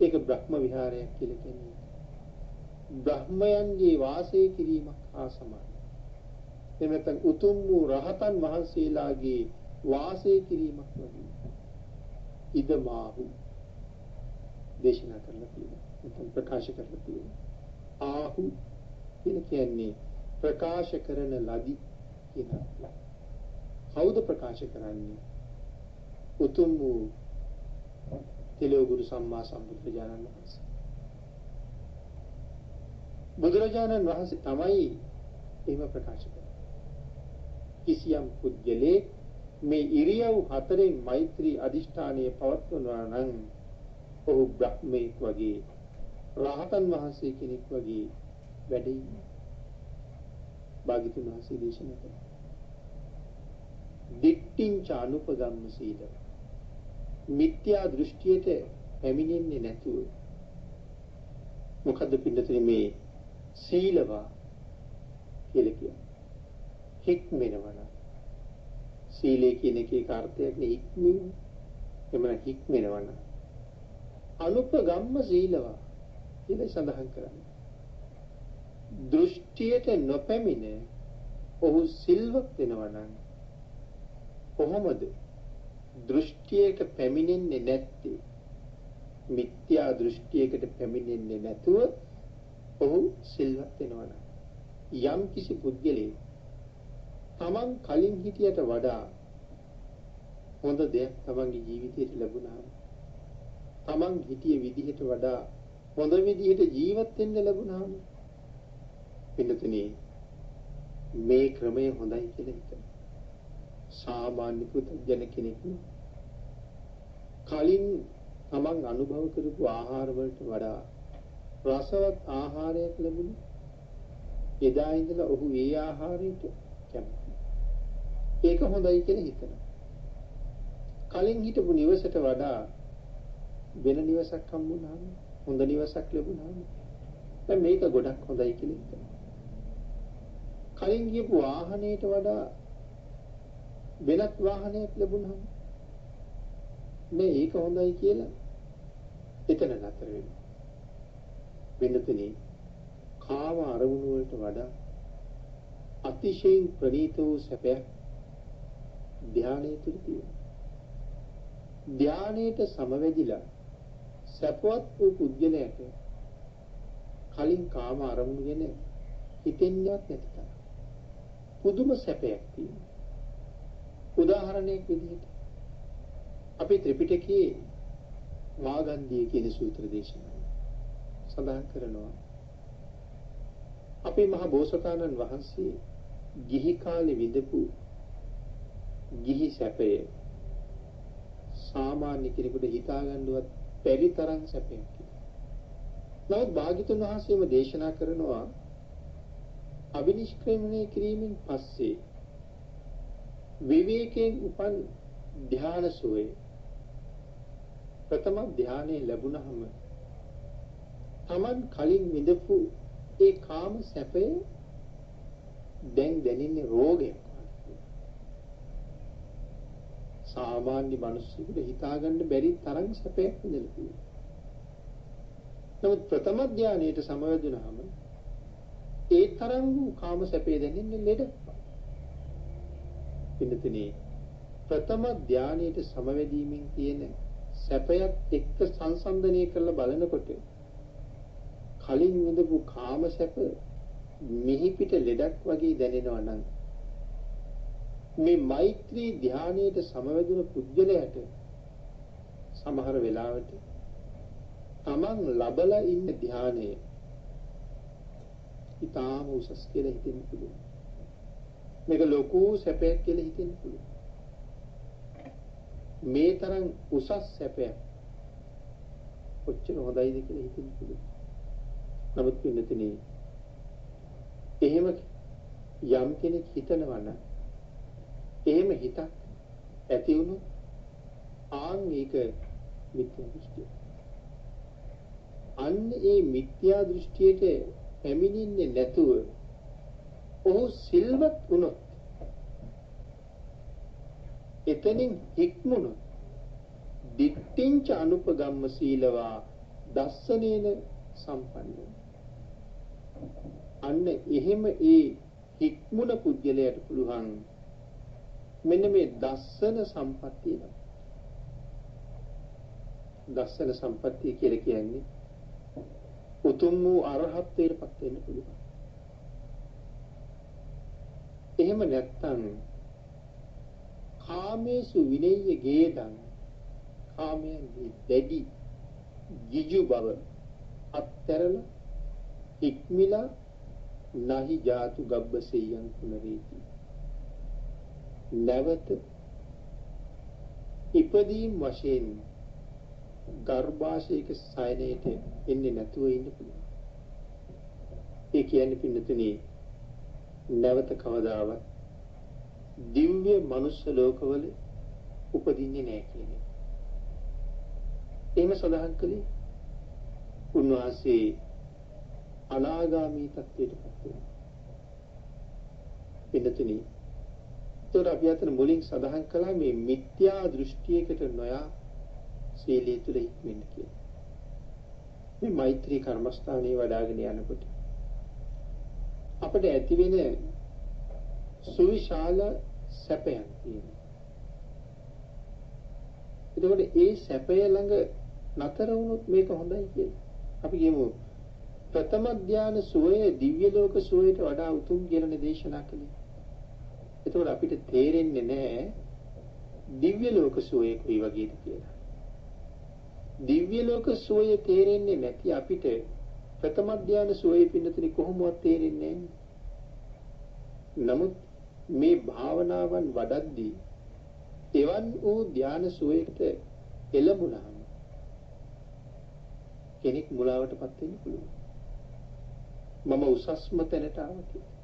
ඒක බ්‍රහ්ම විහාරයක් කියලා කියන්නේ. බ්‍රහ්මයන්ගේ වාසය කිරීමක් හා සමානයි. එමෙතන උතුම් වූ රහතන් වහන්සේලාගේ වාසය කිරීමක් වගේ. ඉදමාහු දේශනා කරලා තියෙනවා. නැත්නම් ප්‍රකාශ කරලා තියෙනවා. ආහු කියන්නේ ප්‍රකාශ කරන ලදී කියන අර්ථය. කවුද ප්‍රකාශ කරන්නේ? උතුම් වූ තිලෝගුරු සම්මා සම්බුදුරජාණන් වහන්සේ. බුදුරජාණන් වහන්සේ තමයි එහෙම ප්‍රකාශ කරන්නේ. කිසියම් පුද්ගලෙක් මේ ඉරියව් හතරෙන් මෛත්‍රී අදිෂ්ඨානයේ පවත්වනවා නම් ඔහු බ්‍රහ්මෙක් වගේ රහතන් වහන්සේ කෙනෙක් වගේ වැඩ ඉන්නේ. භාග්‍යතුන් වහන්සේ දේශනා කළා. දික්ඨින් චානුපගම්ම සීල. මිත්‍යා දෘෂ්ටියට පැමිණෙන්නේ නැතුව මොකද්ද පින්නතුනේ මේ සීලවා කියලා කියන්නේ? හික්මෙනවා. සීලය කියන එකේ අර්ථයක් නේ හික්මීම. එමන හික්මෙනවා. අනුපගම්ම සීලවා කියලා සඳහන් කරන්නේ. දෘෂ්ටියට නොපැමිණ ඔහු සිල්වත් වෙනවා නම් කොහොමද දෘෂ්ටියකට පැමිණෙන්නේ නැත්තේ? මිත්‍යා දෘෂ්ටියකට පැමිණෙන්නේ නැතුව ඔහු සිල්වත් වෙනවා නම් යම් කිසි පුද්ගලයෙක් තමන් කලින් හිටියට වඩා හොඳ දෙයක් තමන්ගේ ජීවිතයට ලැබුණා. තමන් හිටිය විදිහට වඩා හොඳ විදිහට ජීවත් වෙන්න ලැබුණාම පින්නතුනේ මේ ක්‍රමය හොඳයි කියලා හිතනවා. සාමාන්‍ය පුදුජන කෙනෙක් කලින් තමන් අනුභව කරපු ආහාර වලට වඩා රසවත් ආහාරයක් ලැබුණා. එදා ඉඳලා ඔහු ඒ ආහාරයට කැමතියි. ඒක හොඳයි කියලා හිතනවා. කලින් හිටපු නිවසට වඩා වෙන නිවසක් හම්බුනහම හොඳ නිවසක් ලැබුණාම දැන් මේක ගොඩක් හොඳයි කියලා හිතනවා. කලින් ගියපු වාහනයට වඩා වෙනත් වාහනයක් ලැබුණාම මේක හොඳයි කියලා එතන නතර වෙනවා. වෙනතනේ කාම අරමුණු වලට වඩා අතිශයින් ප්‍රණීත වූ සැපයක් ධානයේ තුල තියෙනවා. ධානයේට සමවැදිලා සැපවත් වූ පුද්ගලයාට කලින් කාම අරමුණු ගැන හිතෙන්නවත් නැති තරම් පුදුම සැපයක් තියෙනවා. උදාහරණයක් විදිහට අපි ත්‍රිපිටකයේ මාගන්ධිය කියන සූත්‍ර දේශනාව සඳහන් කරනවා. අපේ මහ බෝසතාණන් වහන්සේ ගිහි කාලේ විඳපු ගිහි සැපය සාමාන්‍ය කෙනෙකුට හිතා ගන්නවත් බැරි තරම් සැපයක්. නමුත් භාග්‍යතුන් වහන්සේම දේශනා කරනවා අබිනිෂ්ක්‍රමණය කිරීමෙන් පස්සේ විවේකයෙන් උපන් ධ්‍යාන සෝය ප්‍රථම ධ්‍යානයේ ලැබුණහම තමන් කලින් විඳපු ඒ කාම සැපය දැන් දැනෙන්නේ රෝගයක්. සාමාන්‍ය මිනිස්සුන්ට හිතාගන්න බැරි තරම් සැපයක් විඳලා තියෙනවා. නමුත් ප්‍රථම ධානයේට සමවැදුනහම ඒ තරම් වූ කාම සැපේ දැනෙන්නේ ලෙඩක්. පින්නතනේ ප්‍රථම ධානයේට සමවැදීමෙන් තියෙන සැපයත් එක්ක සංසන්දනය කරලා බලනකොට කලින් විඳපු කාම සැප මිහි පිට ලෙඩක් වගේ දැනෙනවා නම් මේ මෛත්‍රී ධානයේට සමවැදුණු පුද්ගලයාට සමහර වෙලාවට තමන් ලබලා ඉන්න ධානය ඊටාම උසස් කියලා හිතෙන්න පුළුවන්. මේක ලොකු සැපයක් කියලා හිතෙන්න පුළුවන්. මේ තරම් උසස් සැපයක් කොච්චර හොඳයිද කියලා හිතෙන්න පුළුවන්. නමුත් පින්නතනේ එහෙම යම් කෙනෙක් හිතනවා නම් එහෙම හිතක් ඇති වුණොත් ආන් ඒක මිත්‍යා දෘෂ්ටිය. අන්න ඒ මිත්‍යා දෘෂ්ටියට පැමිණෙන්නේ නැතුව ඔහු සිල්වත් වුණොත් එතනින් හික්මුණොත් දිට්ඨිංච අනුපගම්ම සීලවා දස්සනේන සම්පන්නයි. අන්න එහෙම ඒ හික්මුණ පුද්ගලයාට පුළුවන් මෙන්න මේ දස්සන සම්පත්තිය. දස්සන සම්පත්තිය කියලා කියන්නේ උතුම් වූ අරහත්ත්වයට පත් වෙන්න පුළුවන්. එහෙම නැත්නම් කාමේසු විනය්‍ය ගේදං කාමයන්ගේ දැඩි ගිජු බව අත්තරලා ඉක්මිලා නහි ජාතු ගබ්බසෙයන් කුණරේති. නැවත ඉපදීම් වශයෙන් ගර්භාෂයක සයනයේට එන්නේ නැතුව ඉන්න පුළුවන්. ඒ කියන්නේ පින්නතුනි නැවත කවදාවත් දිව්‍ය මනුෂ්‍ය ලෝකවල උපදින්නේ නැහැ කියන එක. එහෙම සඳහන් කළේ උන්වහන්සේ අනාගාමී තත්ත්වයටපත් වෙනවා. පින්නතුනි ඒතර අපි අතන මුලින් සඳහන් කළා මේ මිත්‍යා දෘෂ්ටියකට නොයා සීලයේ තුල හික්මෙන්න කියලා. මේ මෛත්‍රී කර්මස්ථානයේ වඩාගෙන යනකොට අපිට ඇති වෙන සුවිශාල සැපයක් තියෙනවා. එතකොට ඒ සැපය ළඟ නතර වුණොත් මේක හොඳයි කියලා. අපි කියමු ප්‍රථම ධාන සෝය දිව්‍ය ලෝක සෝයට වඩා උතුම් කියලා දේශනා කළේ. එතකොට අපිට තේරෙන්නේ නැහැ දිව්‍ය ලෝක සෝය කොයි වගේද කියලා. දිව්‍ය ලෝක සෝය තේරෙන්නේ නැති අපිට ප්‍රථම ධාන සෝය පින්නතුනි කොහොමවත් තේරෙන්නේ නැහැ. නමුත් මේ භාවනාවන් වඩද්දී එවන් වූ ධාන සෝයකට එළඹුණාම කෙනෙක් මුලාවටපත් වෙන්න පුළුවන්. මම උසස්ම තැනට ආවා කියලා.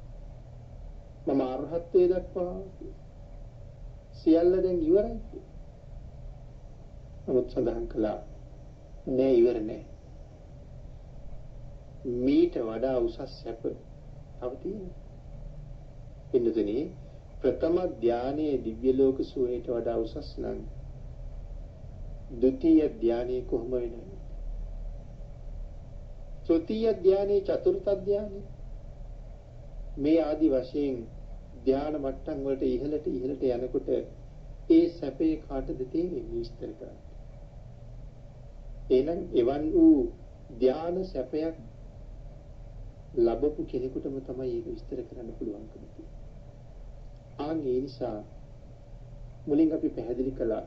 මම අරහත්ත්වයට දක්වා සියල්ල දැන් ඉවරයි කියලා. නමුත් සඳහන් කළා නෑ ඉවර නෑ. මීට වඩා උසස් සැප තව තියෙනවා. පින්නතුනි ප්‍රථම ධානයේ දිව්‍ය ලෝක සුවයට වඩා උසස් නම් ဒုတိ ය ධානයේ කොහොම වෙනවද? තෘතිය ධානයේ චතුර්ථ ධානයේ මේ ආදි වශයෙන් ධාන මට්ටම් වලට ඉහළට යනකොට ඒ සැපේ කාටද තේරෙන්නේ විස්තර කරන්න. එහෙනම් එවන් වූ ධාන සැපයක් ලැබපු කෙනෙකුටම තමයි ඒක විස්තර කරන්න පුළුවන්කම තියෙන්නේ. ඒ නිසා මුලින් අපි පැහැදිලි කළා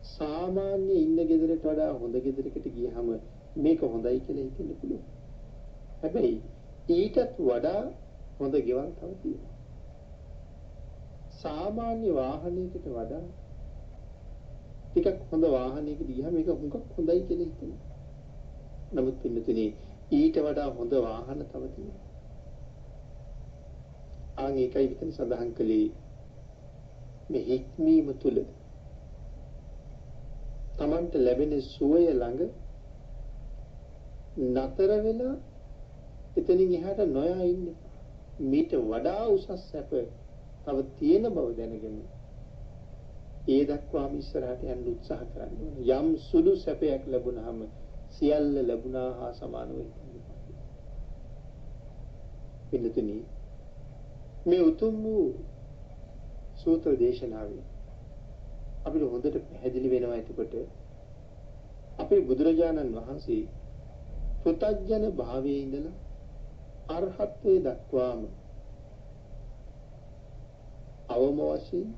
සාමාන්‍ය ඉන්න ගෙදරට වඩා හොඳ ගෙදරකට ගියහම මේක හොඳයි කියලා හිතෙන්න පුළුවන්. හැබැයි ඊටත් වඩා හොඳ ගෙවල් තව තියෙනවා. සාමාන්‍ය වාහනයකට වඩා ටිකක් හොඳ වාහනයකට ගියහම මේක හුඟක් හොඳයි කියලා හිතෙනවා. නමුත් පින්නතුනේ ඊට වඩා හොඳ වාහන තව තියෙනවා. ඒකයි විතර සඳහන් කළේ මේ හික්මීම තුල තමන්ට ලැබෙන සුවය ළඟ නතර වෙලා එතනින් එහාට නොයා ඉන්න. මීට වඩා උසස් සැප තව තියෙන බව දැනගෙන ඒ දක්වාම ඉස්සරහට යන්න උත්සාහ කරන්න ඕනේ. යම් සුළු සැපයක් ලැබුණාම සියල්ල ලැබුණා හා සමානව හිතන්න. පිළිතුරු මේ උතුම් වූ සූත්‍ර දේශනාවේ අපිට හොඳට පැහැදිලි වෙනවා එතකොට අපේ බුදුරජාණන් වහන්සේ පුතග්ජන භාවයේ ඉඳලා අරහත්ත්වයට දක්වාම අවම වශයෙන්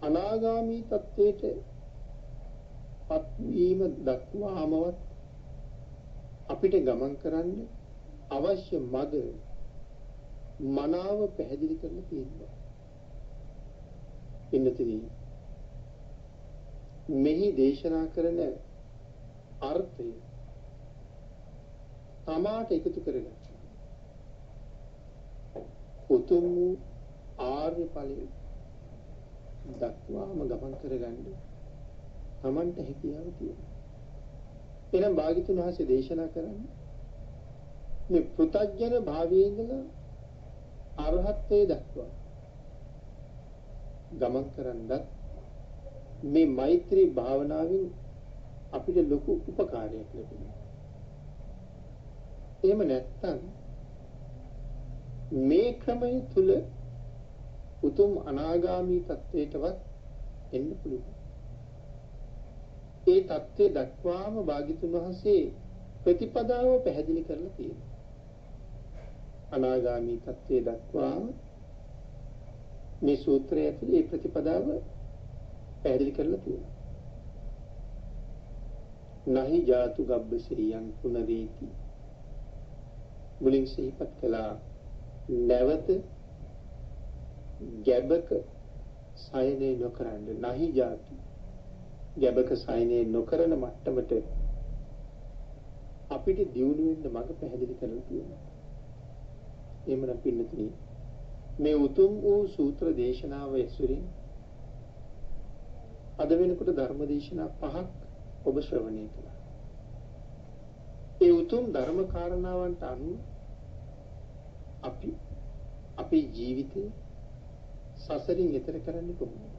අනාගාමී තත්වයට පත්වීම දක්වාමවත් අපිට ගමන් කරන්න අවශ්‍ය මඟ මනාව පැහැදිලි කරලා තියෙනවා. ඉන්නතිනි මෙහි දේශනා කරන අර්ථය තමාට එකතු කරගන්න. උතුම් ආර්ය ඵලයේ දක්වාම ගමන් කරගන්න තමන්ට හැකියාව තියෙනවා. එනම් භාග්‍යතුන් වහන්සේ දේශනා කරන්නේ මේ පෘථග්ජන භාවයේ ඉඳලා අරහත්ත්වයට දක්වා ගමන් කරන්නත් මේ මෛත්‍රී භාවනාවෙන් අපිට ලොකු උපකාරයක් ලැබෙනවා. එහෙම නැත්නම් මේ ක්‍රමය තුල උතුම් අනාගාමී තත්වයටවත් එන්න පුළුවන්. ඒ தත්ත්වය දක්වාම භාග්‍යතුන් වහන්සේ ප්‍රතිපදාව පැහැදිලි කරලා තියෙනවා. අනාගාමී தත්ත්වය දක්වාම මේ සූත්‍රය ඇතුලේ මේ ප්‍රතිපදාව පැහැදිලි කරලා තියෙනවා. නහි ජාතු ගබ්බසිරියං පුනරේති. මුලින් සිහිපත් කළා නැවත ගැබක සයනේ නොකරන්න නැහි જાති ගැබක සයනේ නොකරන මට්ටමට අපිට දියුණු වෙන්න මඟ පැහැදිලි කරලා තියෙනවා. එහෙමනම් පින්නතුනි මේ උතුම් වූ සූත්‍ර දේශනාව ඇසුරින් අද වෙනකොට ධර්ම දේශනා 5ක් ඔබ ශ්‍රවණය කළා. ඒ උතුම් ධර්ම කාරණාවන්ට අනුව අපි අපේ ජීවිතේ සසරින් එතර කරන්නේ කොහොමද?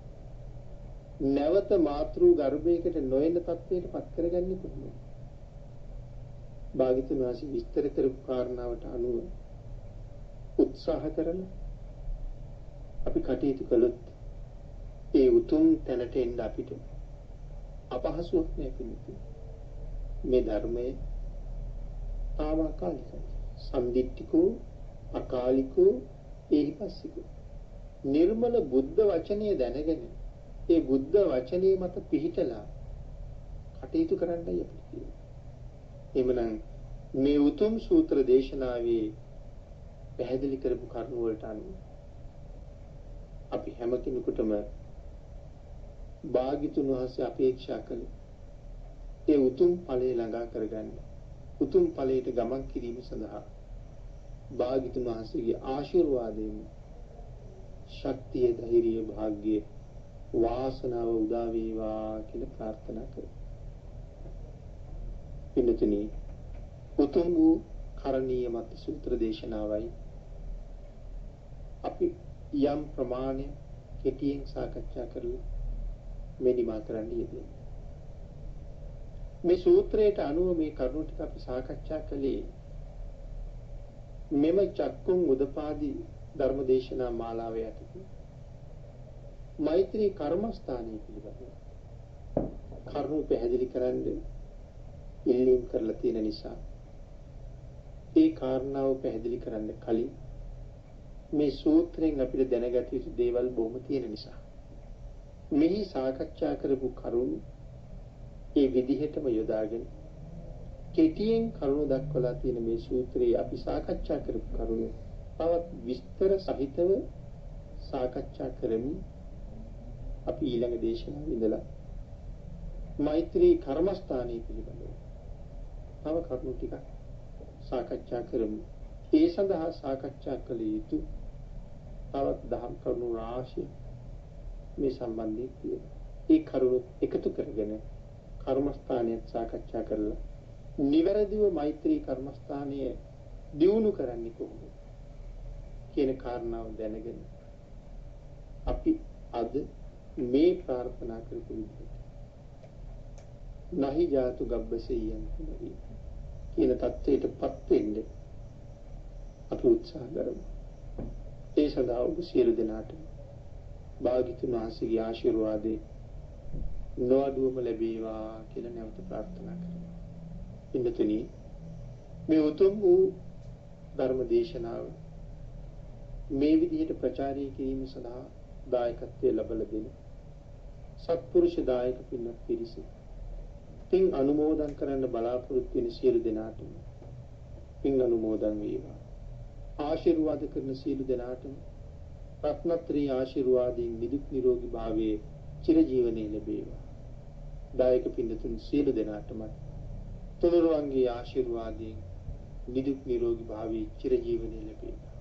නැවත මාතෘ ගර්භයකට නොයන තත්ත්වයට පත් කරගන්නේ කොහොමද? භාග්‍යතුන් වහන්සේ විස්තර කරපු කාරණාවට අනුව උත්සාහ කරන අපි කටයුතු කළොත් ඒ උතුම් තැනට එන්න අපිට අපහසුයක් නෑ පිළිතුරු. මේ ධර්මයේ තාම අකාලිකයි. සම්දිත්තිකෝ අකාලිකෝ ඒහිපස්සිකෝ. නිර්මල බුද්ධ වචනය දැනගෙන ඒ බුද්ධ වචනේ මත පිහිටලා කටයුතු කරන්නයි අපිට තියෙන්නේ. එමනම් මේ උතුම් සූත්‍ර දේශනාවේ පැහැදිලි කරපු කරුණු වලට අනුව අපි හැම කෙනෙකුටම භාග්‍යතුන් වහන්සේ අපේක්ෂා කළේ ඒ උතුම් ඵලය ළඟා කරගන්න උතුම් ඵලයට ගමන් කිරීම සඳහා භාග්‍යතුන් වහන්සේගේ ආශිර්වාදයෙන් ශක්තිය ධෛර්යය භාග්‍ය වාසනාව උදා වේවා කියලා ප්‍රාර්ථනා කරමු. පින්නතුනි උතුම් වූ කරණීය මත සූත්‍ර දේශනාවයි අපි යම් ප්‍රමාණය කෙටියෙන් සාකච්ඡා කරලා මෙනිමා කරන්න යෙදෙන්නේ. මේ සූත්‍රයට අනුව මේ කරුණු ටික අපි සාකච්ඡා කළේ මෙම චක්කුම් උදපාදී ධර්ම දේශනා මාලාව යටතේ මෛත්‍රී කර්මස්ථානය පිළිබඳව කරුණු පැහැදිලි කරන්න ඉල්ලීම් කරලා තියෙන නිසා ඒ කාරණාව පැහැදිලි කරන්න කලින් මේ සූත්‍රයෙන් අපිට දැනගත යුතු දේවල් බොහොම තියෙන නිසා මෙහි සාකච්ඡා කරපු කරුණු ඒ විදිහටම යොදාගෙන කෙටියෙන් කරුණු දක්වලා තියෙන මේ සූත්‍රයේ අපි සාකච්ඡා කරපු කරුණු තවත් විස්තර සහිතව සාකච්ඡා කරමින් අපි ඊළඟ දේශනාවේ ඉඳලා මෛත්‍රී කර්මස්ථානයේ පිළිබඳව තව කරුණු ටිකක් සාකච්ඡා කරමු. ඒ සඳහා සාකච්ඡා කළ යුතු තවත් දහම් කරුණු රාශිය මේ සම්බන්ධයෙන් තියෙනවා. ඒ කරුණු එකතු කරගෙන කර්මස්ථානයත් සාකච්ඡා කරලා නිවැරදිව මෛත්‍රී කර්මස්ථානය දියුණු කරන්නේ කොහොමද කියන කාරණාව දැනගෙන අපි අද මේ ප්‍රාර්ථනා කරපු විදිහට නහි ජාතු ගබ්බසෙයන් කියන தත්ත්වයටපත් වෙන්න අපි උත්සාහ කරමු. ඒ සඳහා ඔබ සියලු දෙනාට භාග්‍යතුන් වහන්සේගේ ආශිර්වාදේ නොඅඩුවම ලැබේවා කියලා නැවත ප්‍රාර්ථනා කරමු. ඉන්නතුනි මේ උතුම් වූ ධර්ම දේශනාව මේ විදිහට ප්‍රචාරය කිරීම සඳහා දායකත්වයේ ලබලා දෙන සත්පුරුෂ දායක පින්වත් පිරිස පින් අනුමෝදන් කරන්න බලාපොරොත්තු වෙන සියලු දෙනාටම පින් අනුමෝදන් වේවා. ආශිර්වාද කරන සියලු දෙනාටම රත්නත්‍රි ආශිර්වාදයෙන් නිදුක් නිරෝගී භාවයේ චිරජීවනයේ ලැබේවා. දායක පින්තුන් සියලු දෙනාටම තුනුරුවන්ගේ ආශිර්වාදයෙන් නිදුක් නිරෝගී භාවයේ චිරජීවනයේ ලැබේවා.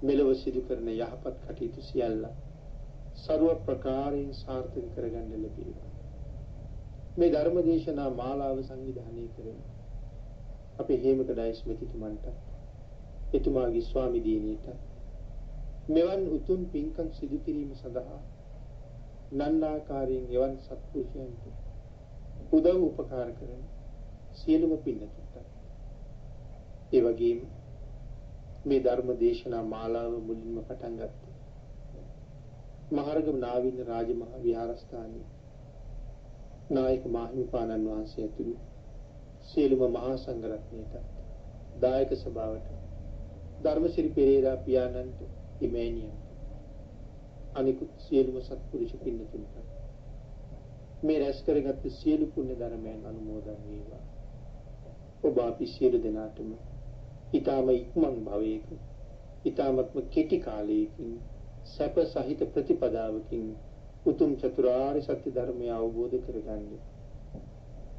මෙලොව සිදු කරන යහපත් කටයුතු සියල්ල ਸਰව ප්‍රකාරයෙන් සාර්ථක කරගන්න ලැබේවා. මේ ධර්ම දේශනා මාලාව සංවිධානය කරන අපේ හේමක ඩයස් මෙතිතුමන්ට එතුමාගේ ස්වාමි දිනියට මෙවන් උතුම් පින්කම් සිදු කිරීම සඳහා නන්නාකාරයෙන් එවන් සත්පුරුෂයන්ට උදව් උපකාර කරන සියලුම පින්තුන්ට ඒ වගේම මේ ධර්ම දේශනා මාලාව මුලින්ම පටන් ගත්තේ මහරගම නාවින්න රාජමහා විහාරස්ථානයේ නායක මාහිමිපාණන් වහන්සේ ඇතුළු සියලුම මහා සංඝරත්නයට දායක සභාවට ධර්මසිරි පෙරේරා පියාණන්ට හිමේනියන්ට අනිකුත් සියලුම සත්පුරුෂ පින්තුන්ට මේ රැස් කරගත් සියලු පුණ්‍ය ධර්මයන් අනුමෝදන් වේවා. ඔබ අපි සියලු දෙනාටම ඊටම ඉක්මන් භවයක ඊටමත්ම කෙටි කාලයකින් සැප සහිත ප්‍රතිපදාවකින් උතුම් චතුරාර්ය සත්‍ය ධර්මය අවබෝධ කරගන්නේ.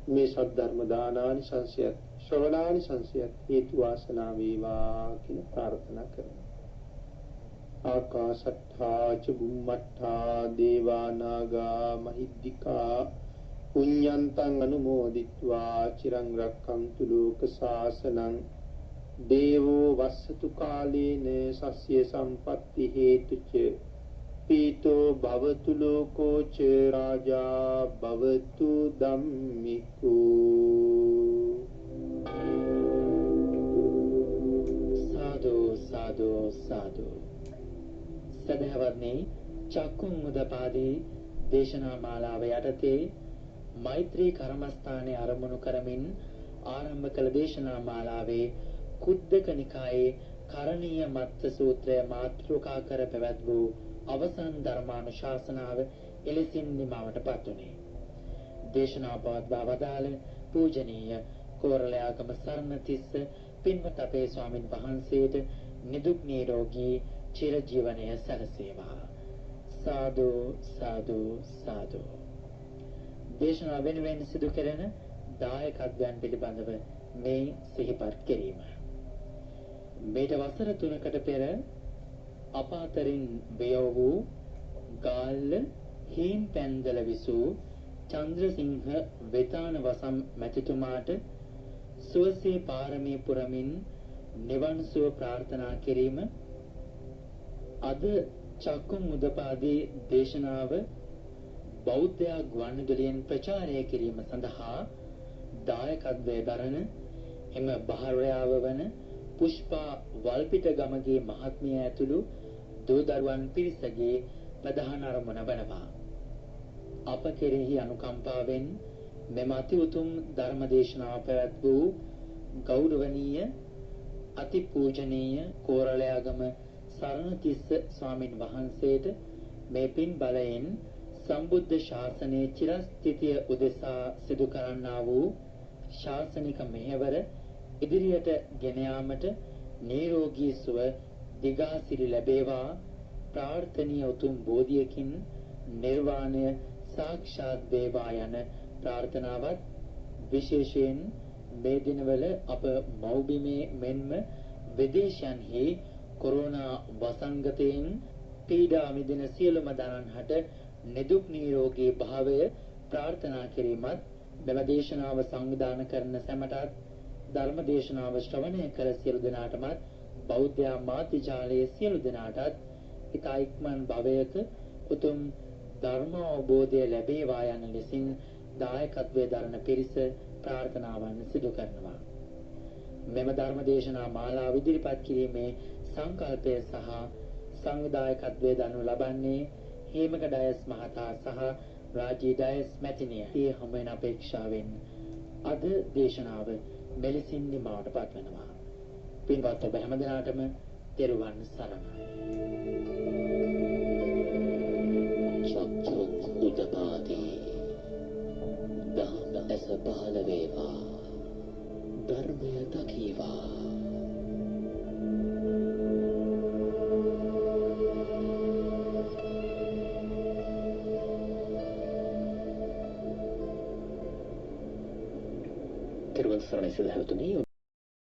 මේ සද්ධර්ම දානානි සංසයත් ශ්‍රවණානි සංසයත් හේතු වාසනා වේවා කියලා ප්‍රාර්ථනා කරනවා. ආකාශට්ඨා ච බුම්මට්ඨා දේවා නාග මහිද්దికා පුඤ්ඤන්තං අනුමෝදිත්වා චිරං රක්ඛන්තු ලෝක ශාසනං දේවෝ වස්සතු කාලේන සස්්‍ය සම්පත්ති හේතුච පීතෝ භවතු ලෝකෝ ච රාජා භවතු ධම්මිකෝ. සාදු සාදු සාදු. සදහවත්නි චක්කුම් මුදපාදී දේශනා මාලාව යටතේ මෛත්‍රී කර්මස්ථානයේ ආරම්භණු කරමින් ආරම්භ කළ දේශනා මාලාවේ කුද්දක නිකායේ කරණීය මත්ත සූත්‍රය මාතෘකා කර පැවැත් වූ අවසන් ධර්මානුශාසනාව එලෙසින් නිමවට පත්ුනේ. දේශනා පවත්වා වදාළ පූජනීය කෝරළයාගම සරණතිස්ස පින්වත් අපේ ස්වාමින් වහන්සේට නිදුක් නිරෝගී චිරජීවනය සැලසේවා. සාදු සාදු සාදු. දේශනා වෙනුවෙන් සිදු කෙරෙන දායකත්වයන් පිළිබඳව මේ සිහිපත් කිරීම. මේට වසර 3කට පෙර අප අතරින් බියව වූ ගාල්ල හීන් පැන්දල විසූ චන්ද්‍රසිංහ වෙතාන වසම් මැතිතුමාට සුවසේ පාරමී පුරමින් නිවන් සුව ප්‍රාර්ථනා කිරීම අද චක්කුම් මුදපාදී දේශනාව බෞද්ධ ගුවන්විදුලියෙන් ප්‍රචාරය කිරීම සඳහා දායකත්වයේ දරන එම බහරයාව වන පුෂ්පා වල්පිට ගමගේ මහත්මිය ඇතුළු දූ දරුවන් පිරිසගේ ප්‍රධාන අරමුණ වනවා. අප කෙරෙහි අනුකම්පාවෙන් මෙම අති උතුම් ධර්ම දේශනාව පැවැත් වූ ගෞරවනීය අතිපූජනීය කෝරළයාගම සරණතිස්ස ස්වාමින් වහන්සේට මේ පින් බලයෙන් සම්බුද්ධ ශාසනයේ චිරස්ථිතිය උදෙසා සිදු කරන්නා වූ ශාසනික මෙහෙවර ඉදිරියට ගෙන යාමට නිරෝගී සුව දිගාසිරි ලැබේවා. ප්‍රාර්ථනීය උතුම් බෝධියකින් නිර්වාණය සාක්ෂාත් වේවා යන ප්‍රාර්ථනාවත් විශේෂයෙන් මේ දිනවල අප මෞබිමේ මෙන්ම විදේශයන්හි කොරෝනා වසංගතයෙන් පීඩා විඳින සියලුම දරන්හට නිදුක් නිරෝගී භාවය ප්‍රාර්ථනා කිරීමත් මෙම දේශනාව සංවිධානය කරන සැමටත් ධර්ම දේශනාව ශ්‍රවණය කර සියලු දෙනාටමත් බෞද්ධ මාධ්‍යාලයේ සියලු දෙනාටත් ඉතා ඉක්මන් භවයක උතුම් ධර්ම අවබෝධය ලැබේවා යන ලෙසින් දායකත්වයේ දරන පිරිස ප්‍රාර්ථනාවන් සිදු කරනවා. මෙම ධර්ම දේශනා මාලාව ඉදිරිපත් කිරීමේ සංකල්පය සහ සංවිධායකත්වයේ දරනු ලබන්නේ හේමක ඩයස් මහතා සහ රාජී ඩයස් මැතිණිය. ඒ හැම වෙන අපේක්ෂාවෙන් අද දේශනාව මෙලෙසින් නිමවට පත්වනවා. පින්වත් ඔබ හැම දිනාටම තෙරුවන් සරණයි. චක්කුම් උදපාදී දහම් ඇස පහළ වේවා ධර්මය දකීවා. තෙරුවන් සරණයි සදහවතුනි.